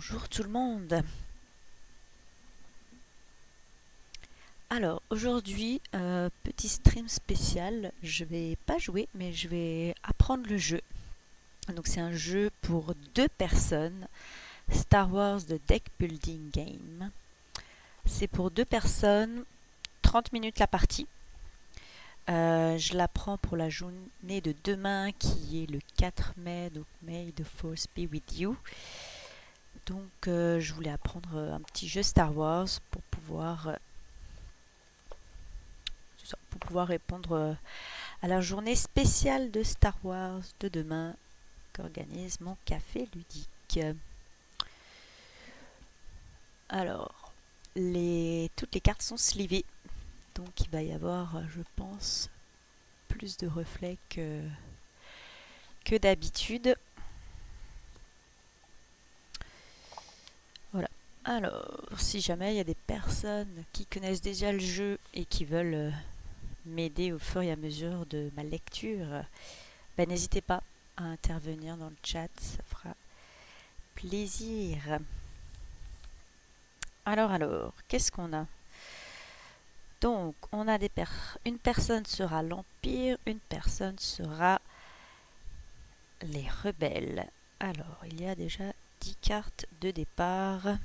Bonjour tout le monde. Alors aujourd'hui, petit stream spécial. Je vais pas jouer, mais je vais apprendre le jeu. Donc c'est un jeu pour deux personnes, Star Wars The Deck Building Game. C'est pour deux personnes, 30 minutes la partie. Je l'apprends pour la journée de demain qui est le 4 mai, donc May the Force be with you. Donc je voulais apprendre un petit jeu Star Wars pour pouvoir répondre à la journée spéciale de Star Wars de demain qu'organise mon café ludique. Alors, toutes les cartes sont slivées, donc il va y avoir, je pense, plus de reflets que d'habitude. Voilà. Alors, si jamais il y a des personnes qui connaissent déjà le jeu et qui veulent m'aider au fur et à mesure de ma lecture, n'hésitez pas à intervenir dans le chat, ça fera plaisir. Alors, qu'est-ce qu'on a? Donc, on a une personne sera l'Empire, une personne sera les rebelles. Alors, il y a déjà 10 cartes de départ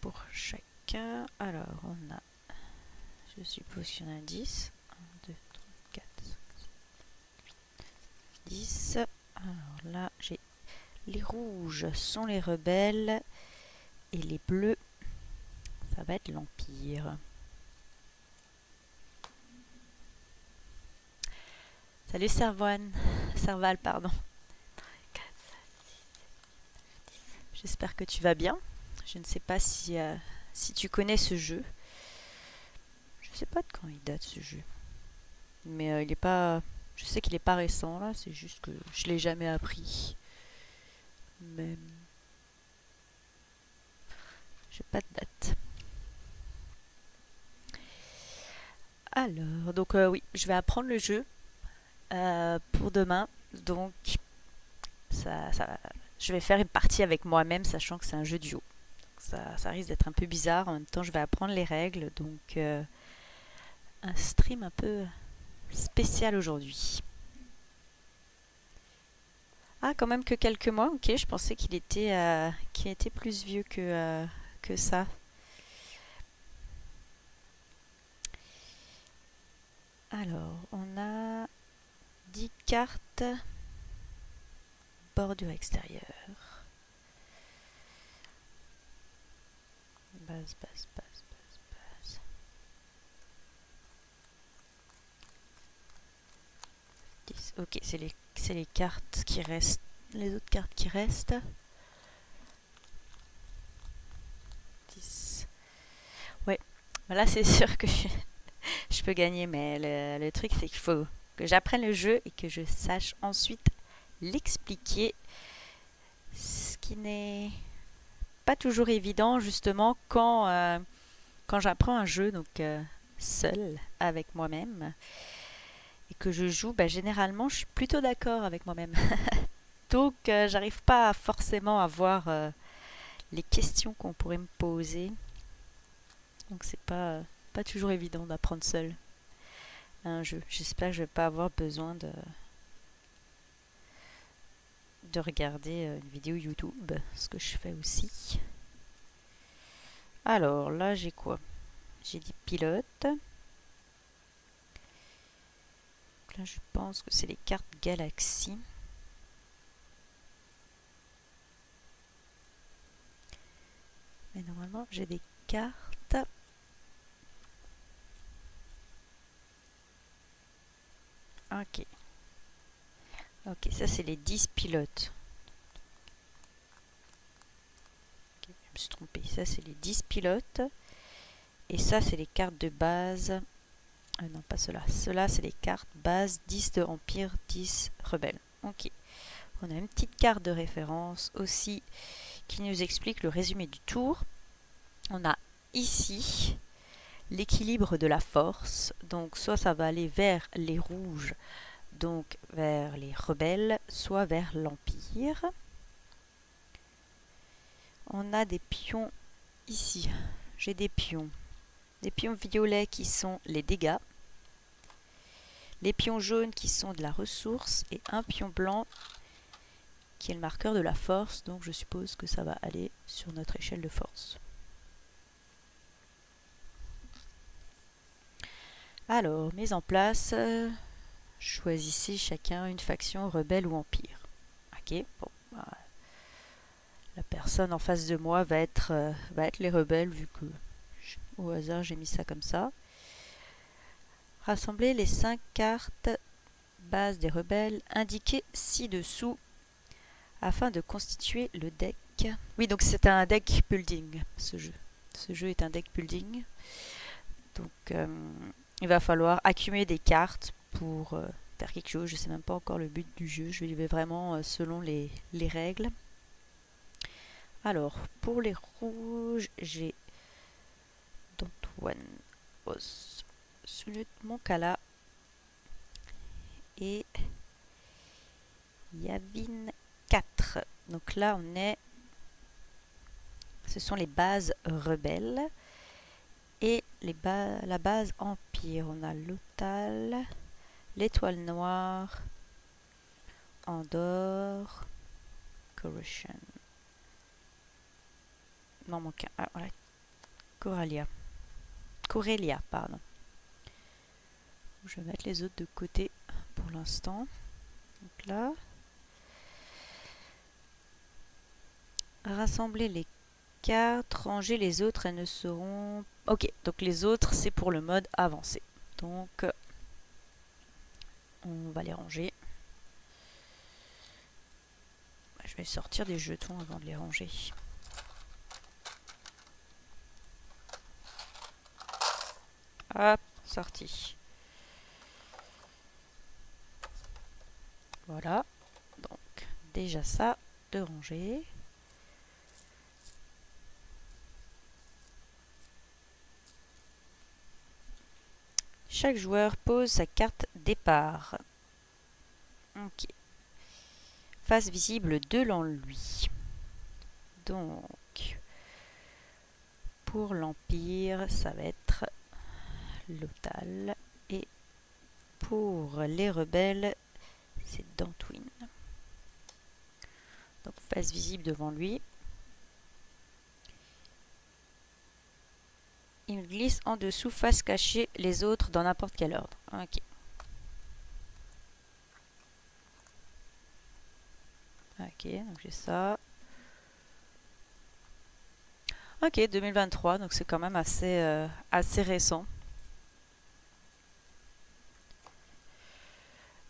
pour chacun. Alors, on a, je suppose qu'il y en a 10. 1, 2, 3, 4, 5, 10. Alors là, j'ai les rouges sont les rebelles et les bleus, ça va être l'Empire. Salut Serval, pardon. J'espère que tu vas bien. Je ne sais pas si tu connais ce jeu. Je ne sais pas de quand il date ce jeu. Mais il est pas. Je sais qu'il n'est pas récent là, c'est juste que je l'ai jamais appris. Mais j'ai pas de date. Alors, donc oui, je vais apprendre le jeu pour demain. Donc je vais faire une partie avec moi-même, sachant que c'est un jeu duo. Ça risque d'être un peu bizarre. En même temps, je vais apprendre les règles. Donc, un stream un peu spécial aujourd'hui. Ah, quand même que quelques mois. Ok, je pensais qu'il était plus vieux que ça. Alors, on a 10 cartes. Bordure extérieure. Base. 10. Ok, c'est les cartes qui restent. Les autres cartes qui restent. 10. Ouais, là c'est sûr que je peux gagner, mais le truc c'est qu'il faut que j'apprenne le jeu et que je sache ensuite l'expliquer, ce qui n'est pas toujours évident justement quand j'apprends un jeu, donc seul avec moi-même, et que je joue, généralement je suis plutôt d'accord avec moi-même. Donc j'arrive pas forcément à voir les questions qu'on pourrait me poser. Donc c'est pas toujours évident d'apprendre seul un jeu. J'espère que je vais pas avoir besoin de regarder une vidéo YouTube, ce que je fais aussi. Alors là j'ai quoi? J'ai dit pilote. Là je pense que c'est les cartes Galaxy. Mais normalement j'ai des cartes. Ok. Ok, ça c'est les 10 pilotes. Okay, je me suis trompée. Ça c'est les 10 pilotes. Et ça c'est les cartes de base. Non, pas cela. Cela c'est les cartes base 10 de Empire, 10 rebelles. Ok. On a une petite carte de référence aussi qui nous explique le résumé du tour. On a ici l'équilibre de la force. Donc soit ça va aller vers les rouges, donc vers les rebelles, soit vers l'Empire. On a des pions ici. J'ai des pions. Des pions violets qui sont les dégâts. Les pions jaunes qui sont de la ressource. Et un pion blanc qui est le marqueur de la force. Donc je suppose que ça va aller sur notre échelle de force. Alors, mise en place. Choisissez chacun une faction, rebelle ou empire. Ok, bon. Bah, la personne en face de moi va être les rebelles, vu que au hasard j'ai mis ça comme ça. Rassemblez les 5 cartes base des rebelles indiquées ci-dessous afin de constituer le deck. Oui, donc c'est un deck building, ce jeu. Ce jeu est un deck building. Donc il va falloir accumuler des cartes pour faire quelque chose. Je ne sais même pas encore le but du jeu. Je vais vraiment selon les règles. Alors, pour les rouges, j'ai D'Antoine Os, celui de Moncala et Yavin 4. Donc là, ce sont les bases rebelles et la base empire. On a l'Otal, l'étoile noire, Andorre, Coruscant. Non, mon cas. Ah, voilà. Corellia, pardon. Je vais mettre les autres de côté pour l'instant. Donc là. Rassembler les cartes, ranger les autres, elles ne seront... Ok, donc les autres, c'est pour le mode avancé. Donc, on va les ranger. Je vais sortir des jetons avant de les ranger. Hop, sorti. Voilà. Donc, déjà ça, de ranger. Chaque joueur pose sa carte départ. Ok. Face visible devant lui. Donc, pour l'Empire, ça va être l'Otal. Et pour les rebelles, c'est Dantooine. Donc face visible devant lui. Il glisse en dessous, face cachée, les autres dans n'importe quel ordre. Ok. Ok, donc j'ai ça. Ok, 2023, donc c'est quand même assez récent.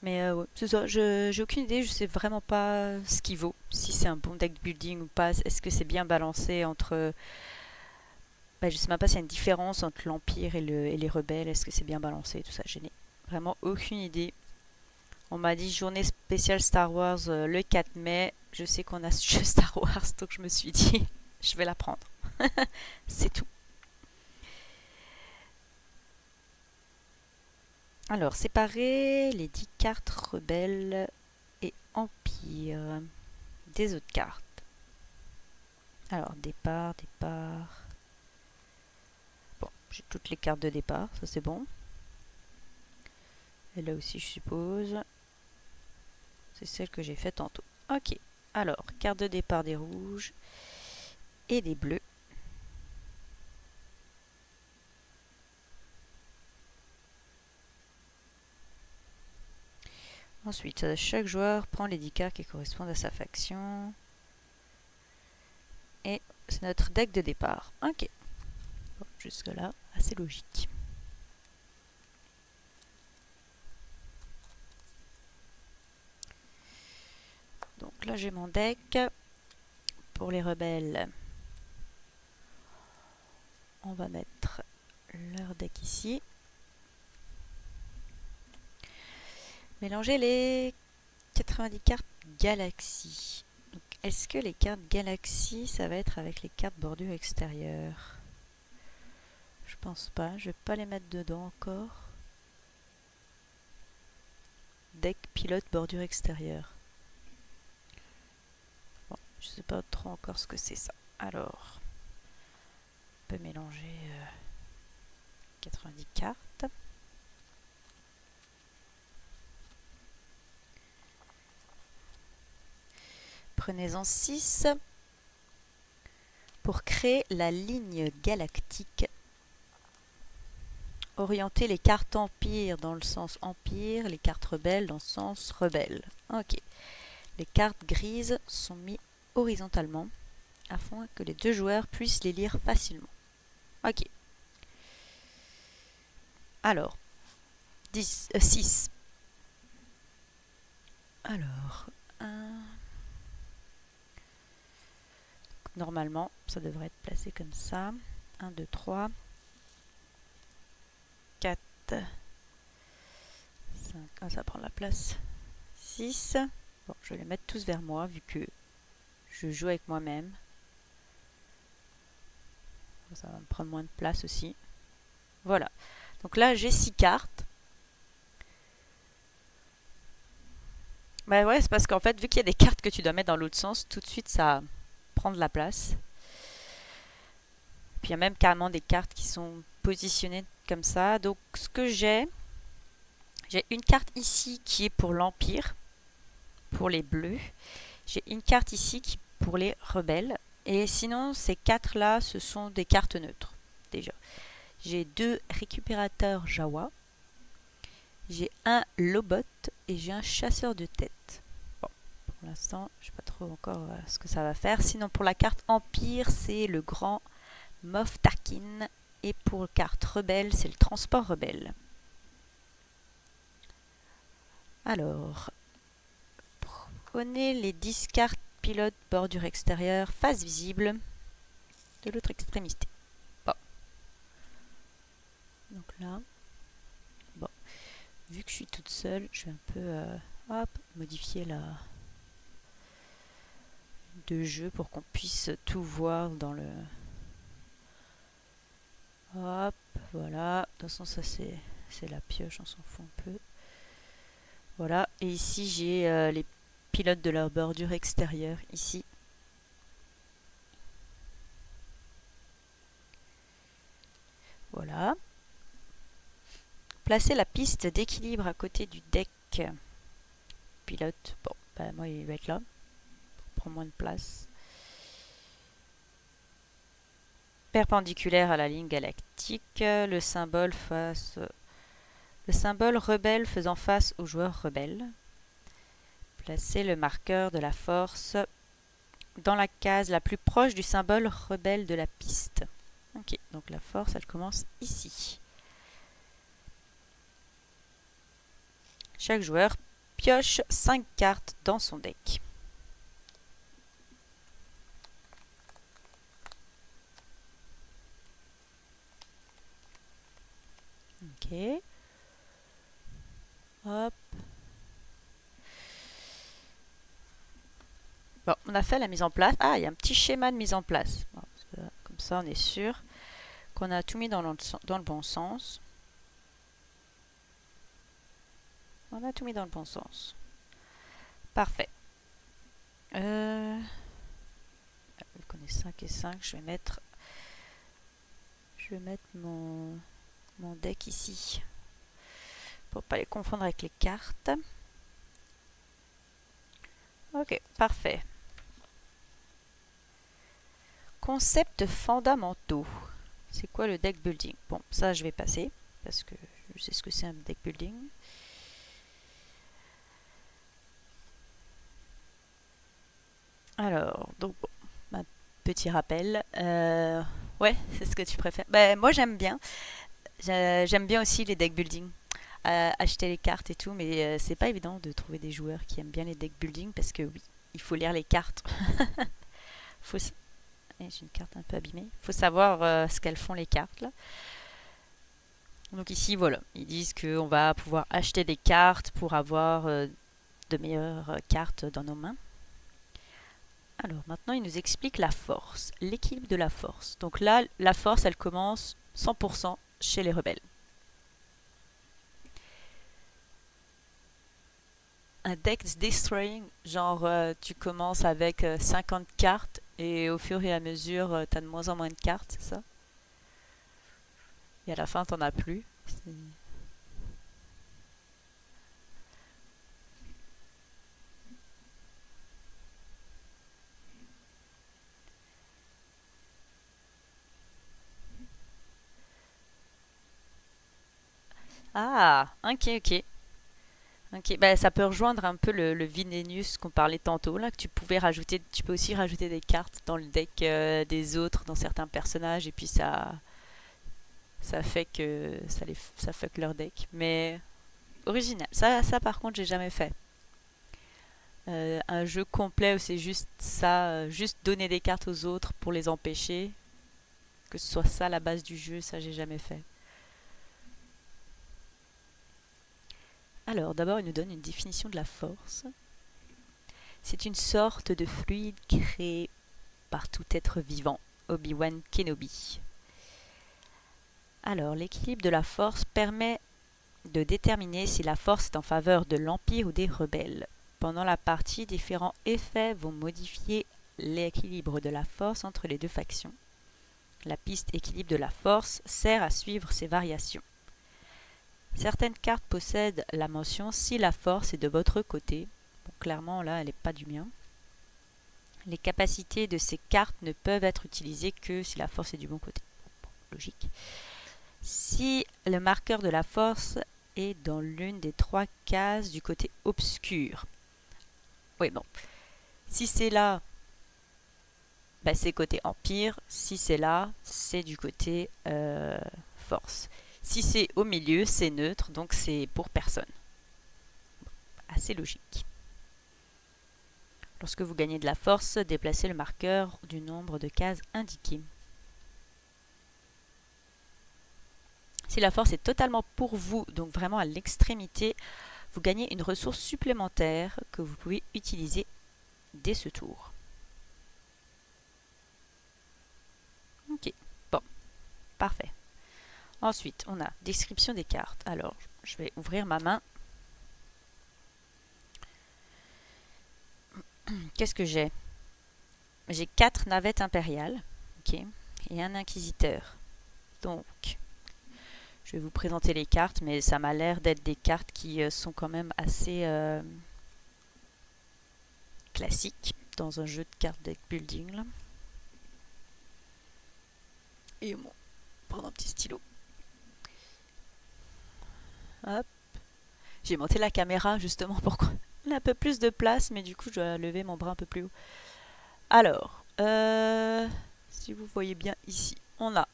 Mais ouais, c'est ça, j'ai aucune idée, je sais vraiment pas ce qu'il vaut. Si c'est un bon deck building ou pas, est-ce que c'est bien balancé entre... je sais même pas s'il y a une différence entre l'Empire et les rebelles, est-ce que c'est bien balancé, tout ça, je n'ai vraiment aucune idée. On m'a dit journée spéciale Star Wars le 4 mai. Je sais qu'on a ce jeu Star Wars, donc je me suis dit, je vais la prendre. C'est tout. Alors, séparer les 10 cartes rebelles et empire des autres cartes. Alors, départ. Bon, j'ai toutes les cartes de départ, ça c'est bon. Et là aussi, je suppose. C'est celle que j'ai faite tantôt. Ok, alors, carte de départ des rouges et des bleus. Ensuite, chaque joueur prend les 10 cartes qui correspondent à sa faction. Et c'est notre deck de départ. Ok. Bon, jusque là, assez logique. Donc là, j'ai mon deck. Pour les rebelles, on va mettre leur deck ici. Mélanger les 90 cartes Galaxy. Est-ce que les cartes Galaxy, ça va être avec les cartes bordure extérieure? Je pense pas. Je vais pas les mettre dedans encore. Deck pilote bordure extérieure. Bon, je sais pas trop encore ce que c'est ça. Alors, on peut mélanger 90 cartes. Prenez-en 6 pour créer la ligne galactique. Orientez les cartes empire dans le sens empire, les cartes rebelles dans le sens rebelle. Ok. Les cartes grises sont mises horizontalement afin que les deux joueurs puissent les lire facilement. Ok. Alors, 6. Alors, 1. Normalement, ça devrait être placé comme ça. 1, 2, 3. 4. 5. Ah, ça prend la place. 6. Bon, je vais les mettre tous vers moi vu que je joue avec moi-même. Ça va me prendre moins de place aussi. Voilà. Donc là, j'ai 6 cartes. Bah ouais, c'est parce qu'en fait, vu qu'il y a des cartes que tu dois mettre dans l'autre sens, tout de suite, ça prend de la place. Puis il y a même carrément des cartes qui sont positionnées comme ça. Donc ce que j'ai une carte ici qui est pour l'Empire, pour les bleus. J'ai une carte ici qui est pour les rebelles. Et sinon, ces 4 là, ce sont des cartes neutres, déjà. J'ai 2 récupérateurs Jawa. J'ai un Lobot et j'ai un chasseur de tête. Bon, pour l'instant, je ne sais pas trop encore ce que ça va faire. Sinon, pour la carte Empire, c'est le grand Moff Tarkin. Et pour la carte Rebelle, c'est le transport rebelle. Alors, prenez les 10 cartes pilote bordure extérieure, face visible de l'autre extrémité. Bon. Donc là, bon. Vu que je suis toute seule, je vais un peu modifier la de jeu pour qu'on puisse tout voir dans le... Hop, voilà. De toute façon, ça c'est la pioche, on s'en fout un peu. Voilà. Et ici, j'ai les pilotes de leur bordure extérieure, ici. Voilà. Placez la piste d'équilibre à côté du deck pilote. Bon, bah moi il va être là. Prends moins de place. Perpendiculaire à la ligne galactique. Le symbole rebelle faisant face au joueur rebelle. Placez le marqueur de la force dans la case la plus proche du symbole rebelle de la piste. Ok, donc la force elle commence ici. Chaque joueur pioche 5 cartes dans son deck. Ok. Hop. Bon, on a fait la mise en place. Ah, il y a un petit schéma de mise en place. Bon, comme ça, on est sûr qu'on a tout mis dans le bon sens. On a tout mis dans le bon sens. Parfait. Vu qu'on est 5 et 5, je vais mettre mon deck ici. Pour pas les confondre avec les cartes. Ok, parfait. Concepts fondamentaux. C'est quoi le deck building? Bon, ça je vais passer parce que je sais ce que c'est un deck building. Alors, donc bon, un petit rappel. Ouais, c'est ce que tu préfères. Ben, moi j'aime bien. J'aime bien aussi les deck building. Acheter les cartes et tout, mais c'est pas évident de trouver des joueurs qui aiment bien les deck building parce que oui, il faut lire les cartes. J'ai une carte un peu abîmée. Il faut savoir ce qu'elles font les cartes là. Donc ici, voilà, ils disent qu'on va pouvoir acheter des cartes pour avoir de meilleures cartes dans nos mains. Alors maintenant, il nous explique la force, l'équilibre de la force. Donc là, la force, elle commence 100% chez les rebelles. Un deck destroying, genre tu commences avec 50 cartes Et au fur et à mesure, t'as de moins en moins de cartes, c'est ça? Et à la fin, t'en as plus. Ah, ok, ok. Ok, bah, ça peut rejoindre un peu le Vinenius qu'on parlait tantôt, là, que tu pouvais rajouter, tu peux aussi rajouter des cartes dans le deck des autres, dans certains personnages, et puis ça fait que ça fuck leur deck. Mais original. Ça par contre, j'ai jamais fait. Un jeu complet où c'est juste ça, juste donner des cartes aux autres pour les empêcher, que ce soit ça la base du jeu, ça j'ai jamais fait. Alors, d'abord, il nous donne une définition de la force. C'est une sorte de fluide créé par tout être vivant. Obi-Wan Kenobi. Alors, l'équilibre de la force permet de déterminer si la force est en faveur de l'Empire ou des rebelles. Pendant la partie, différents effets vont modifier l'équilibre de la force entre les deux factions. La piste équilibre de la force sert à suivre ces variations. Certaines cartes possèdent la mention si la force est de votre côté. Bon, clairement, là, elle n'est pas du mien. Les capacités de ces cartes ne peuvent être utilisées que si la force est du bon côté. Bon, logique. Si le marqueur de la force est dans l'une des 3 cases du côté obscur. Oui, bon. Si c'est là, bah, c'est côté empire. Si c'est là, c'est du côté force. Si c'est au milieu, c'est neutre, donc c'est pour personne. Assez logique. Lorsque vous gagnez de la force, déplacez le marqueur du nombre de cases indiquées. Si la force est totalement pour vous, donc vraiment à l'extrémité, vous gagnez une ressource supplémentaire que vous pouvez utiliser dès ce tour. Ok, bon, parfait. Ensuite, on a description des cartes. Alors, je vais ouvrir ma main. Qu'est-ce que j'ai? J'ai 4 navettes impériales, ok, et un inquisiteur. Donc, je vais vous présenter les cartes, mais ça m'a l'air d'être des cartes qui sont quand même assez classiques dans un jeu de cartes deck building. Là. Et bon, prendre un petit stylo. Hop. J'ai monté la caméra justement pour qu'on ait un peu plus de place, mais du coup, je dois lever mon bras un peu plus haut. Alors, si vous voyez bien ici, on a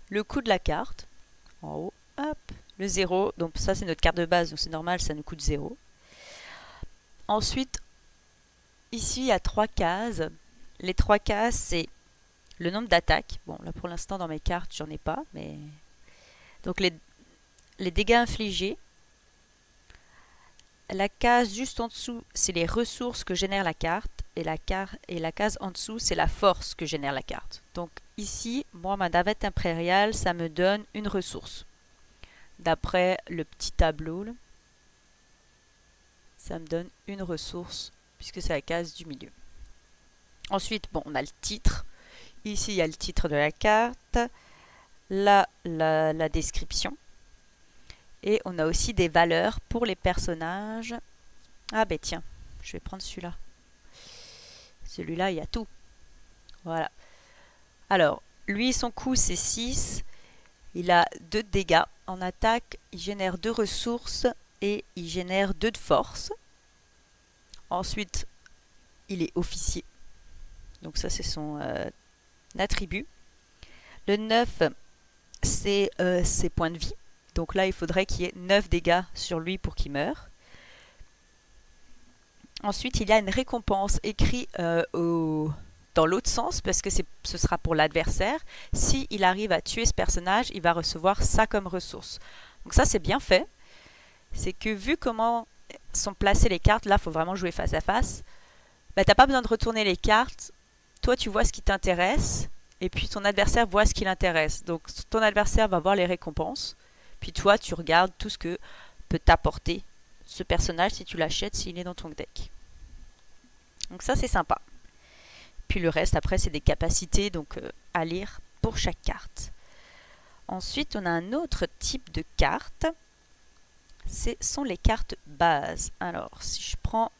le coût de la carte, en haut, hop, le 0, donc ça c'est notre carte de base, donc c'est normal, ça nous coûte 0. Ensuite, ici il y a 3 cases. Les 3 cases, c'est le nombre d'attaques. Bon, là pour l'instant dans mes cartes, j'en ai pas, mais... Donc les dégâts infligés. La case juste en dessous, c'est les ressources que génère la carte. Et la case en dessous, c'est la force que génère la carte. Donc ici, moi, ma navette impériale, ça me donne une ressource. D'après le petit tableau, là, ça me donne une ressource, puisque c'est la case du milieu. Ensuite, bon, on a le titre. Ici, il y a le titre de la carte. Là, la description. Et on a aussi des valeurs pour les personnages. Ah ben tiens, je vais prendre celui-là. Celui-là, il y a tout. Voilà. Alors, lui, son coût, c'est 6. Il a 2 de dégâts. En attaque, il génère 2 ressources et il génère 2 de force. Ensuite, il est officier. Donc ça, c'est son attribut. Le 9, c'est ses points de vie. Donc là, il faudrait qu'il y ait 9 dégâts sur lui pour qu'il meure. Ensuite, il y a une récompense écrite dans l'autre sens, parce que ce sera pour l'adversaire. Si il arrive à tuer ce personnage, il va recevoir ça comme ressource. Donc ça, c'est bien fait. C'est que vu comment sont placées les cartes, là, il faut vraiment jouer face à face. Bah, t'as pas besoin de retourner les cartes. Toi, tu vois ce qui t'intéresse, et puis ton adversaire voit ce qui l'intéresse. Donc ton adversaire va voir les récompenses. Puis toi, tu regardes tout ce que peut t'apporter ce personnage si tu l'achètes, s'il est dans ton deck. Donc ça, c'est sympa. puis le reste, après, c'est des capacités donc à lire pour chaque carte. Ensuite, on a un autre type de carte. Ce sont les cartes bases. Alors, si je prends...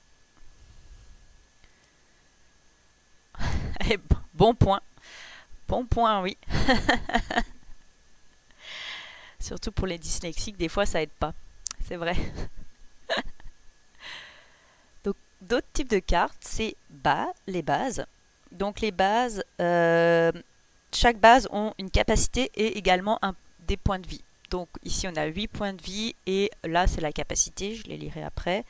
Bon point. Bon point, oui. Surtout pour les dyslexiques, des fois, ça aide pas. C'est vrai. Donc, d'autres types de cartes, c'est les bases. Donc, les bases, chaque base ont une capacité et également des points de vie. Donc, ici, on a 8 points de vie et là, c'est la capacité. Je les lirai après.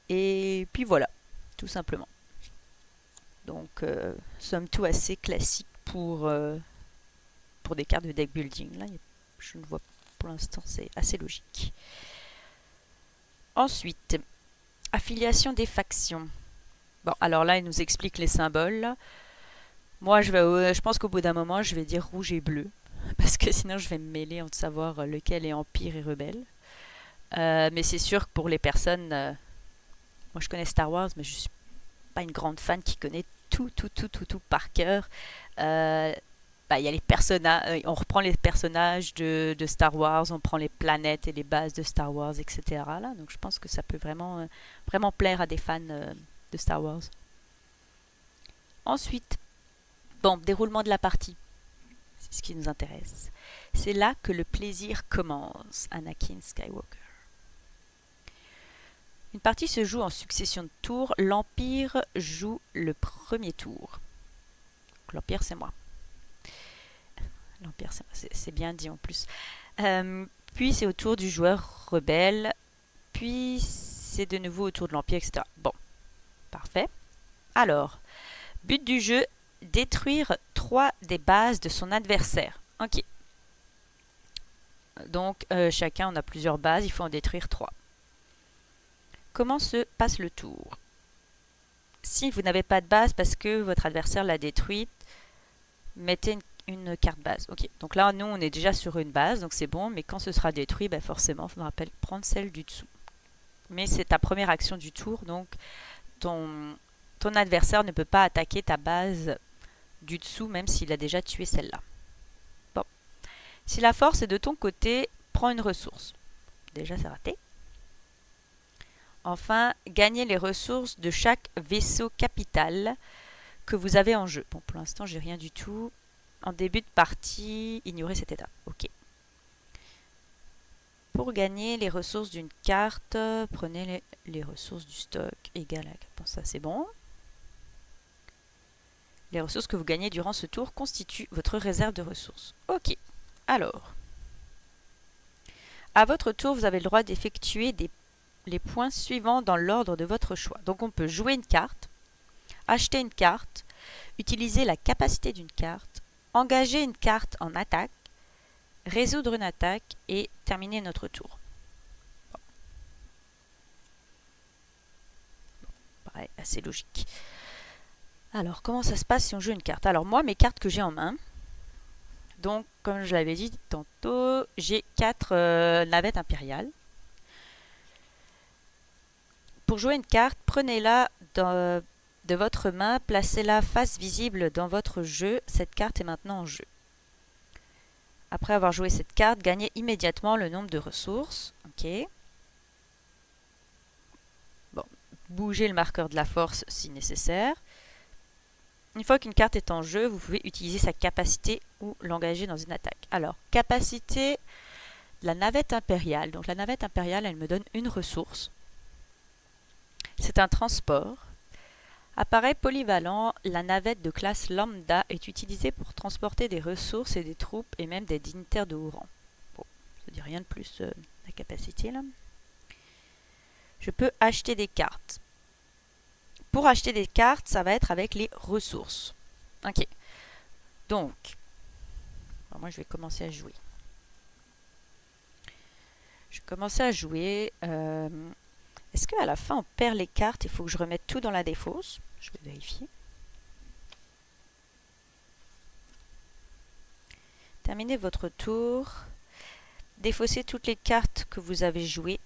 Et puis voilà, tout simplement. Donc, somme toute assez classique pour des cartes de deck building. Là, je ne vois pour l'instant, c'est assez logique. Ensuite, affiliation des factions. Bon, alors là, il nous explique les symboles. Moi, je pense qu'au bout d'un moment, je vais dire rouge et bleu. Parce que sinon, je vais me mêler entre savoir lequel est empire et rebelle. Mais c'est sûr que pour les personnes... moi, je connais Star Wars, mais je ne suis pas une grande fan qui connaît tout par cœur. Il y a les personnages, on reprend les personnages de Star Wars, on prend les planètes et les bases de Star Wars, etc. Là, donc je pense que ça peut vraiment plaire à des fans de Star Wars. Ensuite, déroulement de la partie. C'est ce qui nous intéresse. C'est là que le plaisir commence, Anakin Skywalker. Une partie se joue en succession de tours. L'Empire joue le premier tour. L'Empire, c'est moi. L'Empire, c'est bien dit en plus. Puis c'est au tour du joueur rebelle. Puis c'est de nouveau au tour de l'Empire, etc. Bon, parfait. Alors, but du jeu, détruire 3 des bases de son adversaire. Ok. Donc, chacun, on a plusieurs bases, il faut en détruire 3. Comment se passe le tour? Si vous n'avez pas de base parce que votre adversaire l'a détruite, mettez une carte base. Ok, donc là, nous, on est déjà sur une base, donc c'est bon, mais quand ce sera détruit, forcément, il faudra prendre celle du dessous. Mais c'est ta première action du tour, donc ton adversaire ne peut pas attaquer ta base du dessous, même s'il a déjà tué celle-là. Bon. Si la force est de ton côté, prends une ressource. Déjà, c'est raté. Enfin, gagnez les ressources de chaque vaisseau capital que vous avez en jeu. Bon, pour l'instant, j'ai rien du tout. En début de partie, ignorez cette étape. Ok. Pour gagner les ressources d'une carte, prenez les ressources du stock égales à... Bon, ça c'est bon. Les ressources que vous gagnez durant ce tour constituent votre réserve de ressources. Ok. Alors, à votre tour, vous avez le droit d'effectuer les points suivants dans l'ordre de votre choix. Donc on peut jouer une carte, acheter une carte, utiliser la capacité d'une carte, engager une carte en attaque, résoudre une attaque et terminer notre tour. Bon. Pareil, assez logique. Alors, comment ça se passe si on joue une carte? Alors moi, mes cartes que j'ai en main, donc comme je l'avais dit tantôt, j'ai 4 navettes impériales. Pour jouer une carte, prenez-la de votre main, placez-la face visible dans votre jeu. Cette carte est maintenant en jeu. Après avoir joué cette carte, gagnez immédiatement le nombre de ressources. Ok. Bon, bougez le marqueur de la force si nécessaire. Une fois qu'une carte est en jeu, vous pouvez utiliser sa capacité ou l'engager dans une attaque. Alors, capacité de la navette impériale. Donc la navette impériale, elle me donne une ressource. C'est un transport. Appareil polyvalent, la navette de classe lambda est utilisée pour transporter des ressources et des troupes et même des dignitaires de haut rang. Bon, ça ne dit rien de plus la capacité là. Je peux acheter des cartes. Pour acheter des cartes, ça va être avec les ressources. Ok. Donc, moi je vais commencer à jouer. Je vais commencer à jouer. Est-ce qu'à la fin on perd les cartes? Il faut que je remette tout dans la défausse. Je vais vérifier. Terminez votre tour. Défaussez toutes les cartes que vous avez jouées.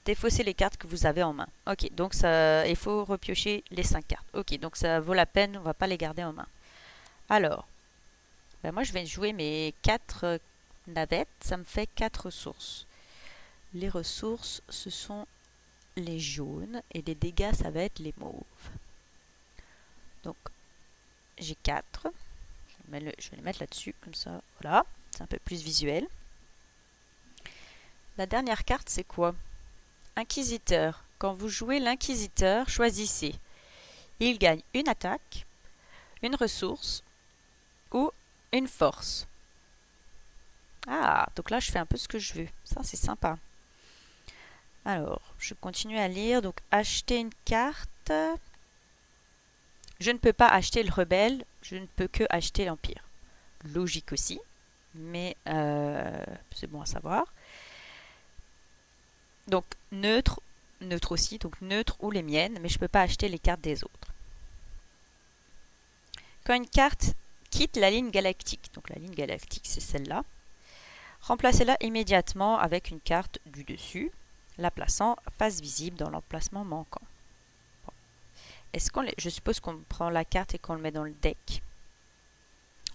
défausser les cartes que vous avez en main. Ok, donc ça, il faut repiocher les 5 cartes. Ok, donc ça vaut la peine, on va pas les garder en main. Alors, ben moi je vais jouer mes 4 navettes, ça me fait 4 ressources. Les ressources, ce sont les jaunes et les dégâts, ça va être les mauves. Donc, j'ai 4. Je vais les mettre là-dessus, comme ça, voilà, c'est un peu plus visuel. La dernière carte, c'est quoi? Inquisiteur. Quand vous jouez l'inquisiteur, choisissez. Il gagne une attaque, une ressource ou une force. Ah, donc là, je fais un peu ce que je veux. Ça, c'est sympa. Alors, je continue à lire. Donc, acheter une carte. Je ne peux pas acheter le rebelle. Je ne peux que acheter l'empire. Logique aussi. Mais c'est bon à savoir. Donc, neutre aussi. Donc, neutre ou les miennes. Mais je ne peux pas acheter les cartes des autres. Quand une carte quitte la ligne galactique. Donc, la ligne galactique, c'est celle-là. Remplacez-la immédiatement avec une carte du dessus, la plaçant face visible dans l'emplacement manquant. Bon. Je suppose qu'on prend la carte et qu'on le met dans le deck.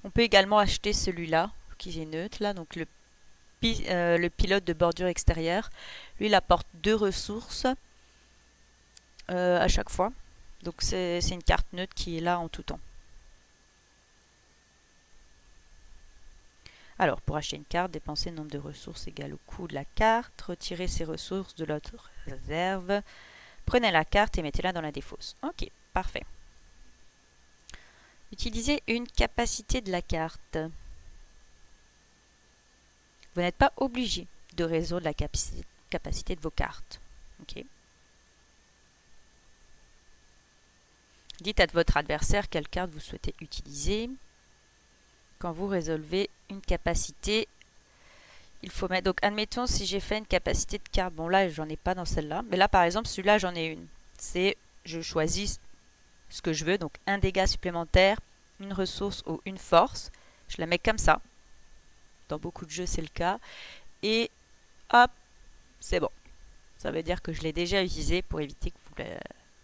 On peut également acheter celui-là, qui est neutre, là, donc le pilote de bordure extérieure. Lui, il apporte 2 ressources à chaque fois. Donc c'est une carte neutre qui est là en tout temps. Alors, pour acheter une carte, dépensez le nombre de ressources égal au coût de la carte, retirez ces ressources de l'autre réserve, prenez la carte et mettez-la dans la défausse. Ok, parfait. Utilisez une capacité de la carte. Vous n'êtes pas obligé de résoudre la capacité de vos cartes. Ok. Dites à votre adversaire quelle carte vous souhaitez utiliser. Quand vous résolvez une capacité, il faut mettre... Donc, admettons, si j'ai fait une capacité de carte, bon là, j'en ai pas dans celle-là, mais là, par exemple, celui-là, j'en ai une. C'est, je choisis ce que je veux, donc un dégât supplémentaire, une ressource ou une force. Je la mets comme ça. Dans beaucoup de jeux, c'est le cas. Et hop, c'est bon. Ça veut dire que je l'ai déjà utilisé pour éviter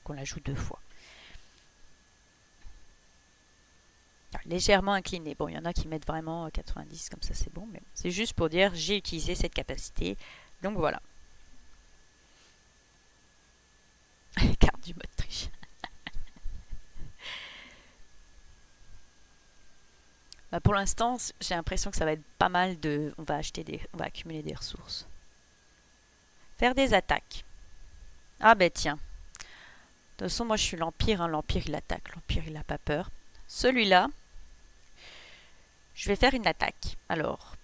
qu'on la joue 2 fois. Légèrement incliné. Bon, il y en a qui mettent vraiment 90, comme ça c'est bon, mais c'est juste pour dire j'ai utilisé cette capacité. Donc voilà. Carte du mode triche. Bah pour l'instant, j'ai l'impression que ça va être pas mal de... On va accumuler des ressources. Faire des attaques. Ah ben tiens. De toute façon, moi je suis l'Empire. Hein. L'Empire il attaque. L'Empire il n'a pas peur. Celui-là, je vais faire une attaque. Alors,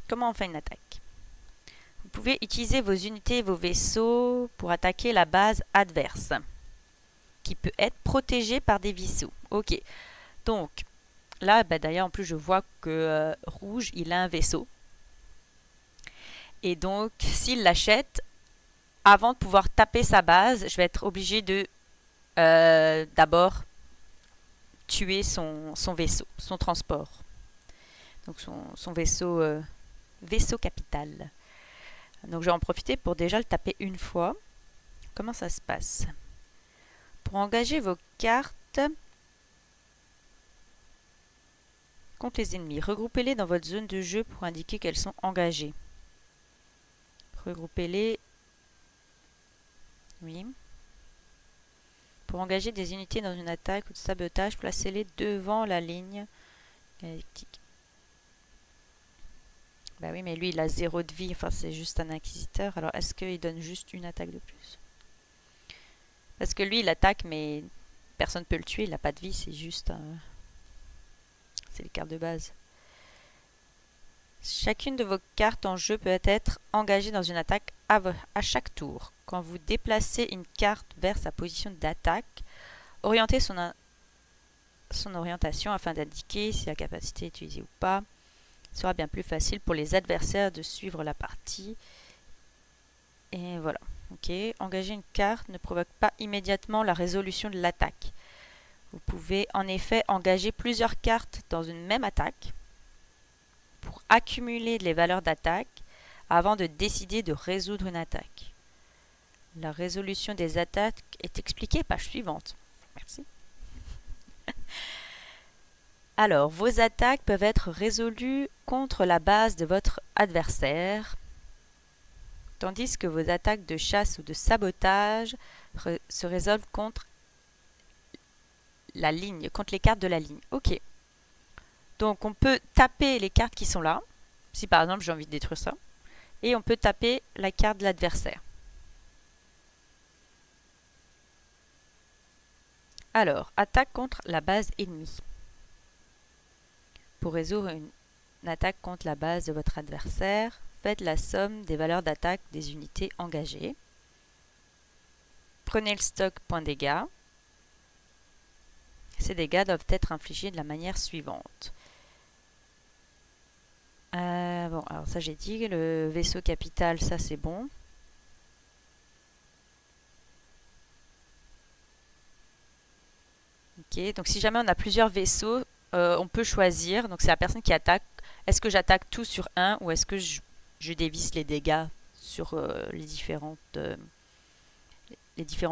comment on fait une attaque? Vous pouvez utiliser vos unités et vos vaisseaux pour attaquer la base adverse, qui peut être protégée par des vaisseaux. Ok. Donc, là, bah, d'ailleurs, en plus, je vois que Rouge, il a un vaisseau. Et donc, s'il l'achète, avant de pouvoir taper sa base, je vais être obligé de d'abord tuer son vaisseau, son transport. Donc son vaisseau, vaisseau capital. Donc je vais en profiter pour déjà le taper une fois. Comment ça se passe? Pour engager vos cartes contre les ennemis, regroupez-les dans votre zone de jeu pour indiquer qu'elles sont engagées. Regroupez-les. Oui. Pour engager des unités dans une attaque ou de sabotage, placez-les devant la ligne galactique. Bah oui, mais lui, il a 0 de vie. Enfin, c'est juste un inquisiteur. Alors, est-ce qu'il donne juste une attaque de plus? Parce que lui, il attaque, mais personne ne peut le tuer. Il n'a pas de vie. C'est juste... c'est les cartes de base. Chacune de vos cartes en jeu peut être engagée dans une attaque à chaque tour. Quand vous déplacez une carte vers sa position d'attaque, orientez son orientation afin d'indiquer si la capacité est utilisée ou pas. Il sera bien plus facile pour les adversaires de suivre la partie. Et voilà. Ok. Engager une carte ne provoque pas immédiatement la résolution de l'attaque. Vous pouvez en effet engager plusieurs cartes dans une même attaque pour accumuler les valeurs d'attaque avant de décider de résoudre une attaque. La résolution des attaques est expliquée, page suivante. Merci. Alors, vos attaques peuvent être résolues contre la base de votre adversaire, tandis que vos attaques de chasse ou de sabotage se résolvent contre la ligne, contre les cartes de la ligne. Ok. Donc, on peut taper les cartes qui sont là, si par exemple j'ai envie de détruire ça, et on peut taper la carte de l'adversaire. Alors, attaque contre la base ennemie. Pour résoudre une attaque contre la base de votre adversaire, faites la somme des valeurs d'attaque des unités engagées. Prenez le stock point dégâts. Ces dégâts doivent être infligés de la manière suivante. Bon, alors ça j'ai dit, le vaisseau capital, ça c'est bon. Ok, donc si jamais on a plusieurs vaisseaux, on peut choisir. Donc c'est la personne qui attaque. Est-ce que j'attaque tout sur un ou est-ce que je dévisse les dégâts sur les différents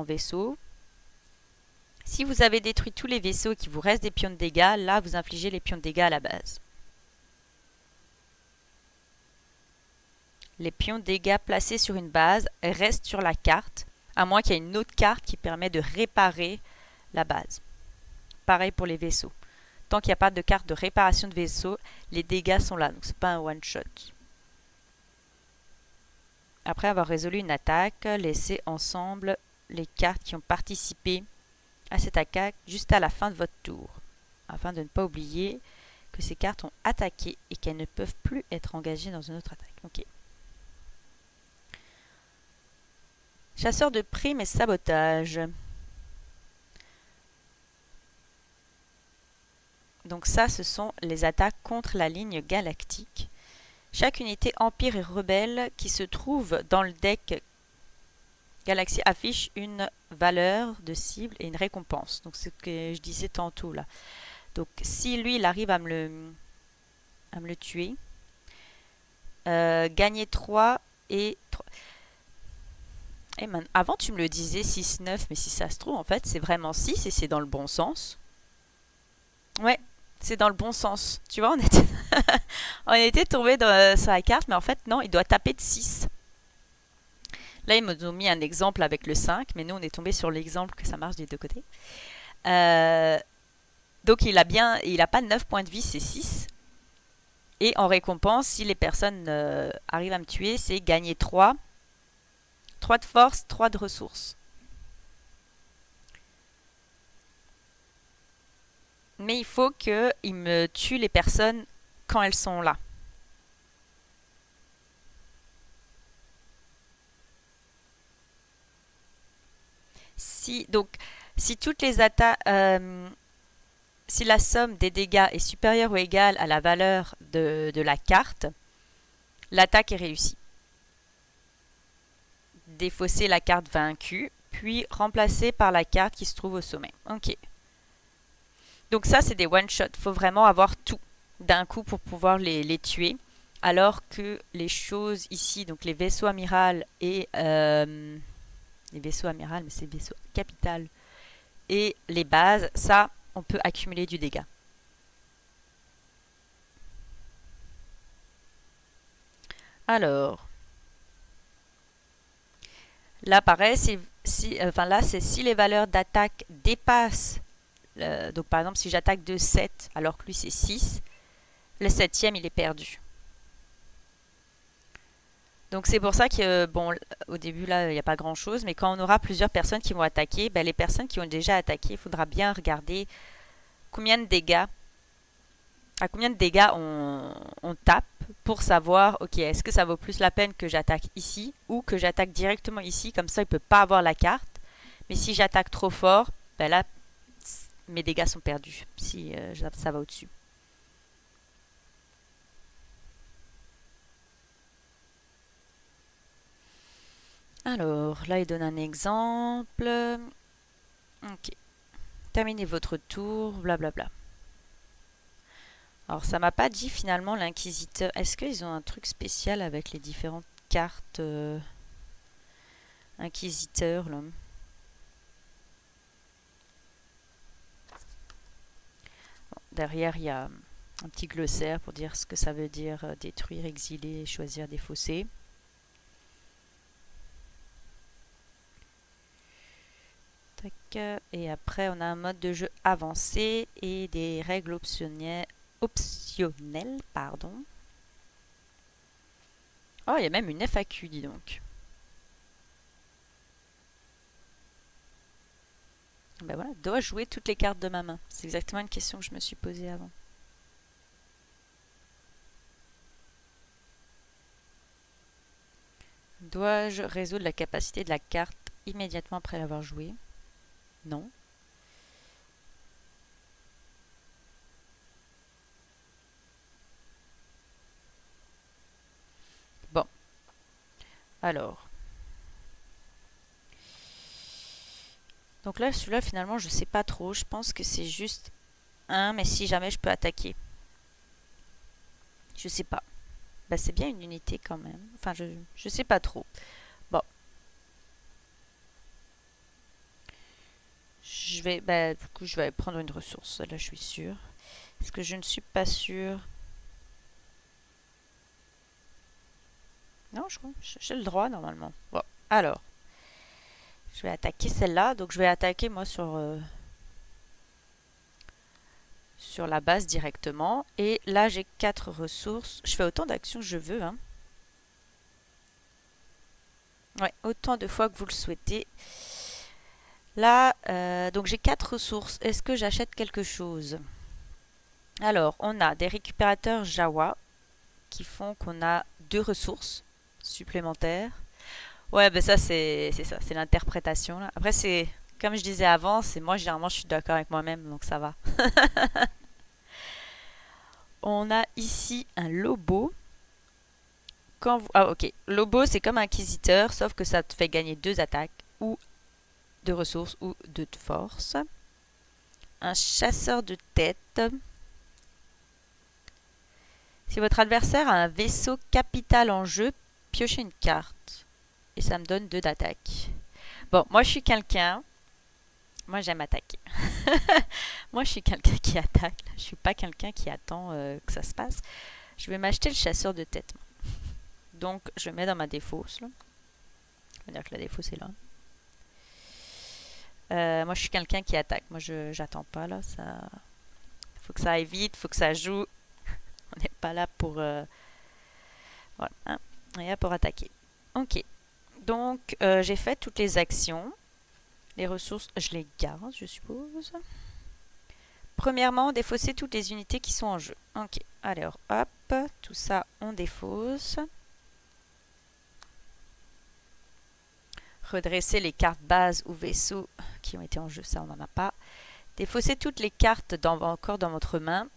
vaisseaux? Si vous avez détruit tous les vaisseaux et qu'il vous reste des pions de dégâts, là vous infligez les pions de dégâts à la base. Les pions de dégâts placés sur une base restent sur la carte, à moins qu'il y ait une autre carte qui permet de réparer la base. Pareil pour les vaisseaux. Tant qu'il n'y a pas de carte de réparation de vaisseau, les dégâts sont là, donc c'est pas un one shot. Après avoir résolu une attaque, laissez ensemble les cartes qui ont participé à cette attaque juste à la fin de votre tour, afin de ne pas oublier que ces cartes ont attaqué et qu'elles ne peuvent plus être engagées dans une autre attaque. Ok. Chasseur de primes et sabotage. Donc ça, ce sont les attaques contre la ligne galactique. Chaque unité Empire et Rebelle qui se trouve dans le deck Galaxy affiche une valeur de cible et une récompense. Donc c'est ce que je disais tantôt là. Donc si lui, il arrive à me le tuer, gagner 3 et 3. Et avant, tu me le disais 6-9, mais si ça se trouve, en fait, c'est vraiment 6 et c'est dans le bon sens. Ouais, c'est dans le bon sens. Tu vois, on était tombé sur la carte, mais en fait, non, il doit taper de 6. Là, ils m'ont mis un exemple avec le 5, mais nous, on est tombé sur l'exemple que ça marche des deux côtés. Donc, il a pas 9 points de vie, c'est 6. Et en récompense, si les personnes arrivent à me tuer, c'est gagner 3. 3 de force, 3 de ressources. Mais il faut qu'il me tue les personnes quand elles sont là. Donc, si toutes les attaques... si la somme des dégâts est supérieure ou égale à la valeur de la carte, l'attaque est réussie. Défausser la carte vaincue, puis remplacer par la carte qui se trouve au sommet. Ok. Donc ça, c'est des one-shots. Il faut vraiment avoir tout d'un coup pour pouvoir les tuer. Alors que les choses ici, donc les vaisseaux amiral et... les vaisseaux amiral, mais c'est vaisseaux capital. Et les bases, ça, on peut accumuler du dégât. Alors... Là, pareil, là, c'est si les valeurs d'attaque dépassent. Donc, par exemple, si j'attaque de 7 alors que lui, c'est 6, le 7e, il est perdu. Donc, c'est pour ça que, bon, au début, là, il n'y a pas grand-chose. Mais quand on aura plusieurs personnes qui vont attaquer, ben, les personnes qui ont déjà attaqué, il faudra bien regarder combien de dégâts, à combien de dégâts on tape pour savoir, ok, est-ce que ça vaut plus la peine que j'attaque ici ou que j'attaque directement ici, comme ça il ne peut pas avoir la carte. Mais si j'attaque trop fort, ben là, mes dégâts sont perdus, si ça va au-dessus. Alors, là il donne un exemple. Ok. Terminez votre tour, blablabla. Alors, ça m'a pas dit finalement l'inquisiteur. Est-ce qu'ils ont un truc spécial avec les différentes cartes inquisiteurs là. Bon, derrière, il y a un petit glossaire pour dire ce que ça veut dire détruire, exiler et choisir des fossés. Tac. Et après, on a un mode de jeu avancé et des règles optionnelles. Pardon. Oh, il y a même une FAQ, dis donc. Ben voilà, dois-je jouer toutes les cartes de ma main? C'est exactement une question que je me suis posée avant. Dois-je résoudre la capacité de la carte immédiatement après l'avoir jouée? Non. Bon. Alors. Donc là, celui-là, finalement, je sais pas trop. Je pense que c'est juste un, mais si jamais je peux attaquer. Je sais pas. Bah, c'est bien une unité quand même. Enfin, je sais pas trop. Bon. Bah, du coup, je vais prendre une ressource. Là, je suis sûre. Est-ce que je ne suis pas sûre? Non, j'ai le droit normalement. Bon, alors. Je vais attaquer celle-là. Donc, je vais attaquer moi sur la base directement. Et là, j'ai 4 ressources. Je fais autant d'actions que je veux. Hein. Ouais, autant de fois que vous le souhaitez. Là, donc j'ai 4 ressources. Est-ce que j'achète quelque chose? Alors, on a des récupérateurs Jawa qui font qu'on a 2 ressources supplémentaires. Ouais, ben ça, c'est ça. C'est l'interprétation. Là. Après, c'est comme je disais avant, c'est moi, généralement, je suis d'accord avec moi-même, donc ça va. On a ici un Lobo. Ah, ok. Lobo, c'est comme un inquisiteur, sauf que ça te fait gagner 2 attaques, ou de ressources, ou de force. Un chasseur de tête. Si votre adversaire a un vaisseau capital en jeu, piochez une carte. Et ça me donne 2 d'attaque. Bon, moi je suis quelqu'un. Moi j'aime attaquer. Moi je suis quelqu'un qui attaque. Je suis pas quelqu'un qui attend que ça se passe. Je vais m'acheter le chasseur de tête. Donc je le mets dans ma défausse. Là. On va dire que la défausse est là. Moi je suis quelqu'un qui attaque. Moi j'attends pas là. Ça, faut que ça aille vite, faut que ça joue. On n'est pas là pour voilà, hein. On est là pour attaquer. Ok. Donc j'ai fait toutes les actions. Les ressources, je les garde, je suppose. Premièrement, défausser toutes les unités qui sont en jeu. Ok. Alors, hop, tout ça, on défausse. Redresser les cartes bases ou vaisseaux qui ont été en jeu, ça on n'en a pas. Défausser toutes les cartes encore dans votre main.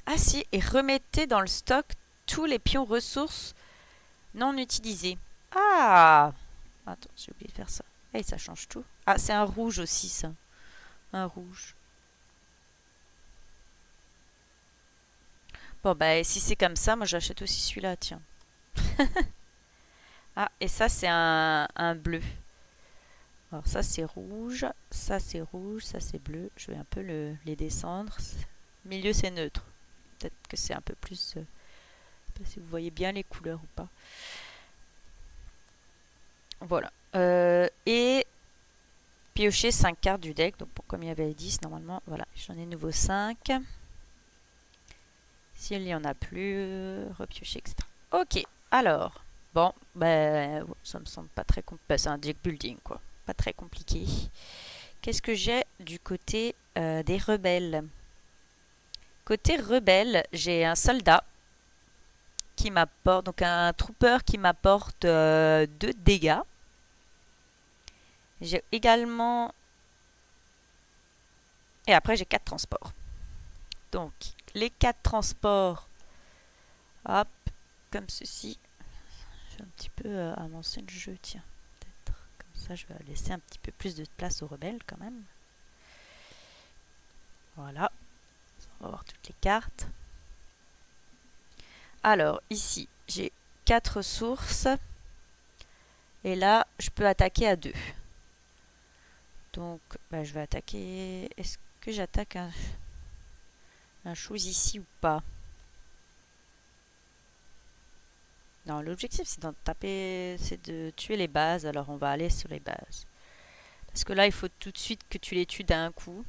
Ah si, et remettez dans le stock tous les pions ressources non utilisés. Ah! Attends, j'ai oublié de faire ça. Et ça change tout. Ah, c'est un rouge aussi, ça. Un rouge. Bon, bah, si c'est comme ça, moi j'achète aussi celui-là, tiens. Ah, et ça, c'est un bleu. Alors, ça, c'est rouge. Ça, c'est rouge. Ça, c'est bleu. Je vais un peu les descendre. Milieu, c'est neutre. Peut-être que c'est un peu plus... je sais pas si vous voyez bien les couleurs ou pas. Voilà. Et piocher 5 cartes du deck. Donc, bon, comme il y avait 10, normalement, voilà. J'en ai nouveau 5. S'il n'y en a plus, repiocher, etc. Ok, alors, bon, ben, ça me semble pas très compliqué. C'est un deck building, quoi. Pas très compliqué. Qu'est-ce que j'ai du côté des rebelles? Côté rebelle, j'ai un soldat qui m'apporte, donc un trooper qui m'apporte 2 dégâts. J'ai également... Et après, j'ai 4 transports. Donc, les 4 transports, hop, comme ceci. Je vais un petit peu avancer le jeu, tiens. Peut-être. Comme ça, je vais laisser un petit peu plus de place aux rebelles, quand même. Voilà. On va voir toutes les cartes. Alors, ici, j'ai 4 ressources. Et là, je peux attaquer à 2. Donc, bah, je vais attaquer... Est-ce que j'attaque un chose ici ou pas? Non, l'objectif c'est d'en taper, c'est de tuer les bases, alors on va aller sur les bases. Parce que là, il faut tout de suite que tu les tues d'un coup.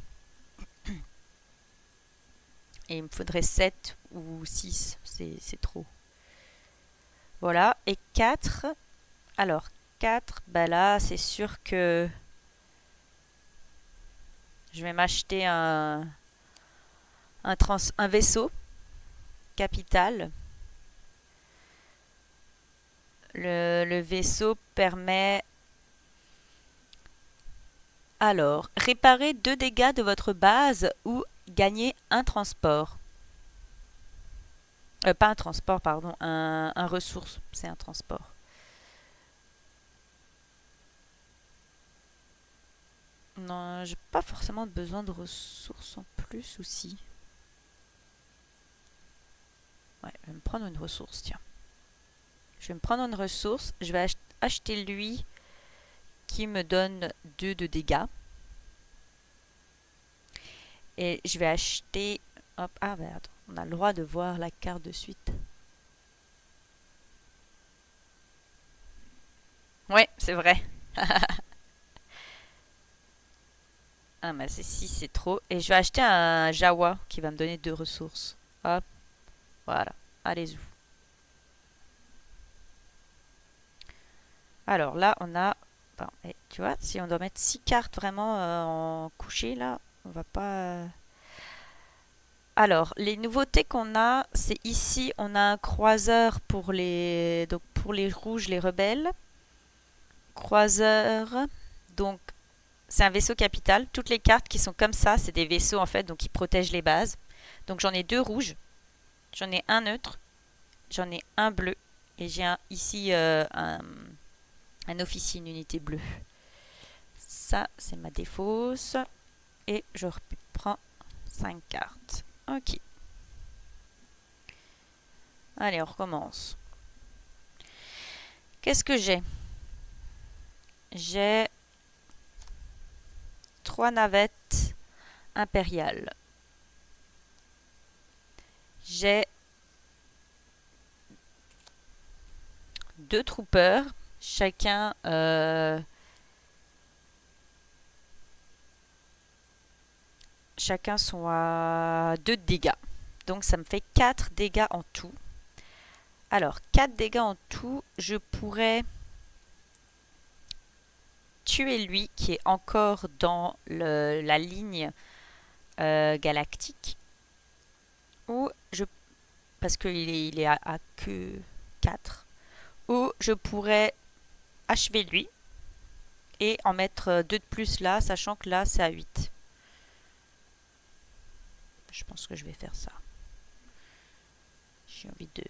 Et il me faudrait 7 ou 6, c'est trop. Voilà, et 4. Alors, 4, bah là, c'est sûr que je vais m'acheter un vaisseau capital. Le vaisseau permet... Alors, réparer 2 dégâts de votre base ou gagner un transport. Pas un transport, pardon, un ressource. C'est un transport. Non, j'ai pas forcément besoin de ressources en plus aussi. Ouais, je vais me prendre une ressource, tiens. Je vais me prendre une ressource. Je vais acheter lui qui me donne 2 de dégâts. Et je vais acheter... Hop, ah merde, on a le droit de voir la carte de suite. Ouais, c'est vrai. Ah, mais c'est trop. Et je vais acheter un Jawa qui va me donner 2 ressources. Hop, voilà. Allez-y. Alors là, on a... Bon, et tu vois, si on doit mettre 6 cartes vraiment en couché, là, on va pas... Alors, les nouveautés qu'on a, c'est ici, on a un croiseur pour donc pour les rouges, les rebelles. Croiseur, donc c'est un vaisseau capital. Toutes les cartes qui sont comme ça, c'est des vaisseaux en fait, donc qui protègent les bases. Donc j'en ai 2 rouges, j'en ai un neutre, j'en ai un bleu, et j'ai ici un officier, une unité bleue. Ça, c'est ma défausse. Et je reprends 5 cartes. Ok. Allez, on recommence. Qu'est-ce que j'ai? J'ai 3 navettes impériales. J'ai 2 troopers. Chacun... chacun sont à 2 dégâts. Donc ça me fait 4 dégâts en tout. Alors, 4 dégâts en tout, je pourrais tuer lui qui est encore dans la ligne galactique. Ou je... Parce qu'il est à que 4. Ou je pourrais achever lui et en mettre 2 de plus là, sachant que là c'est à 8. Je pense que je vais faire ça. J'ai envie de...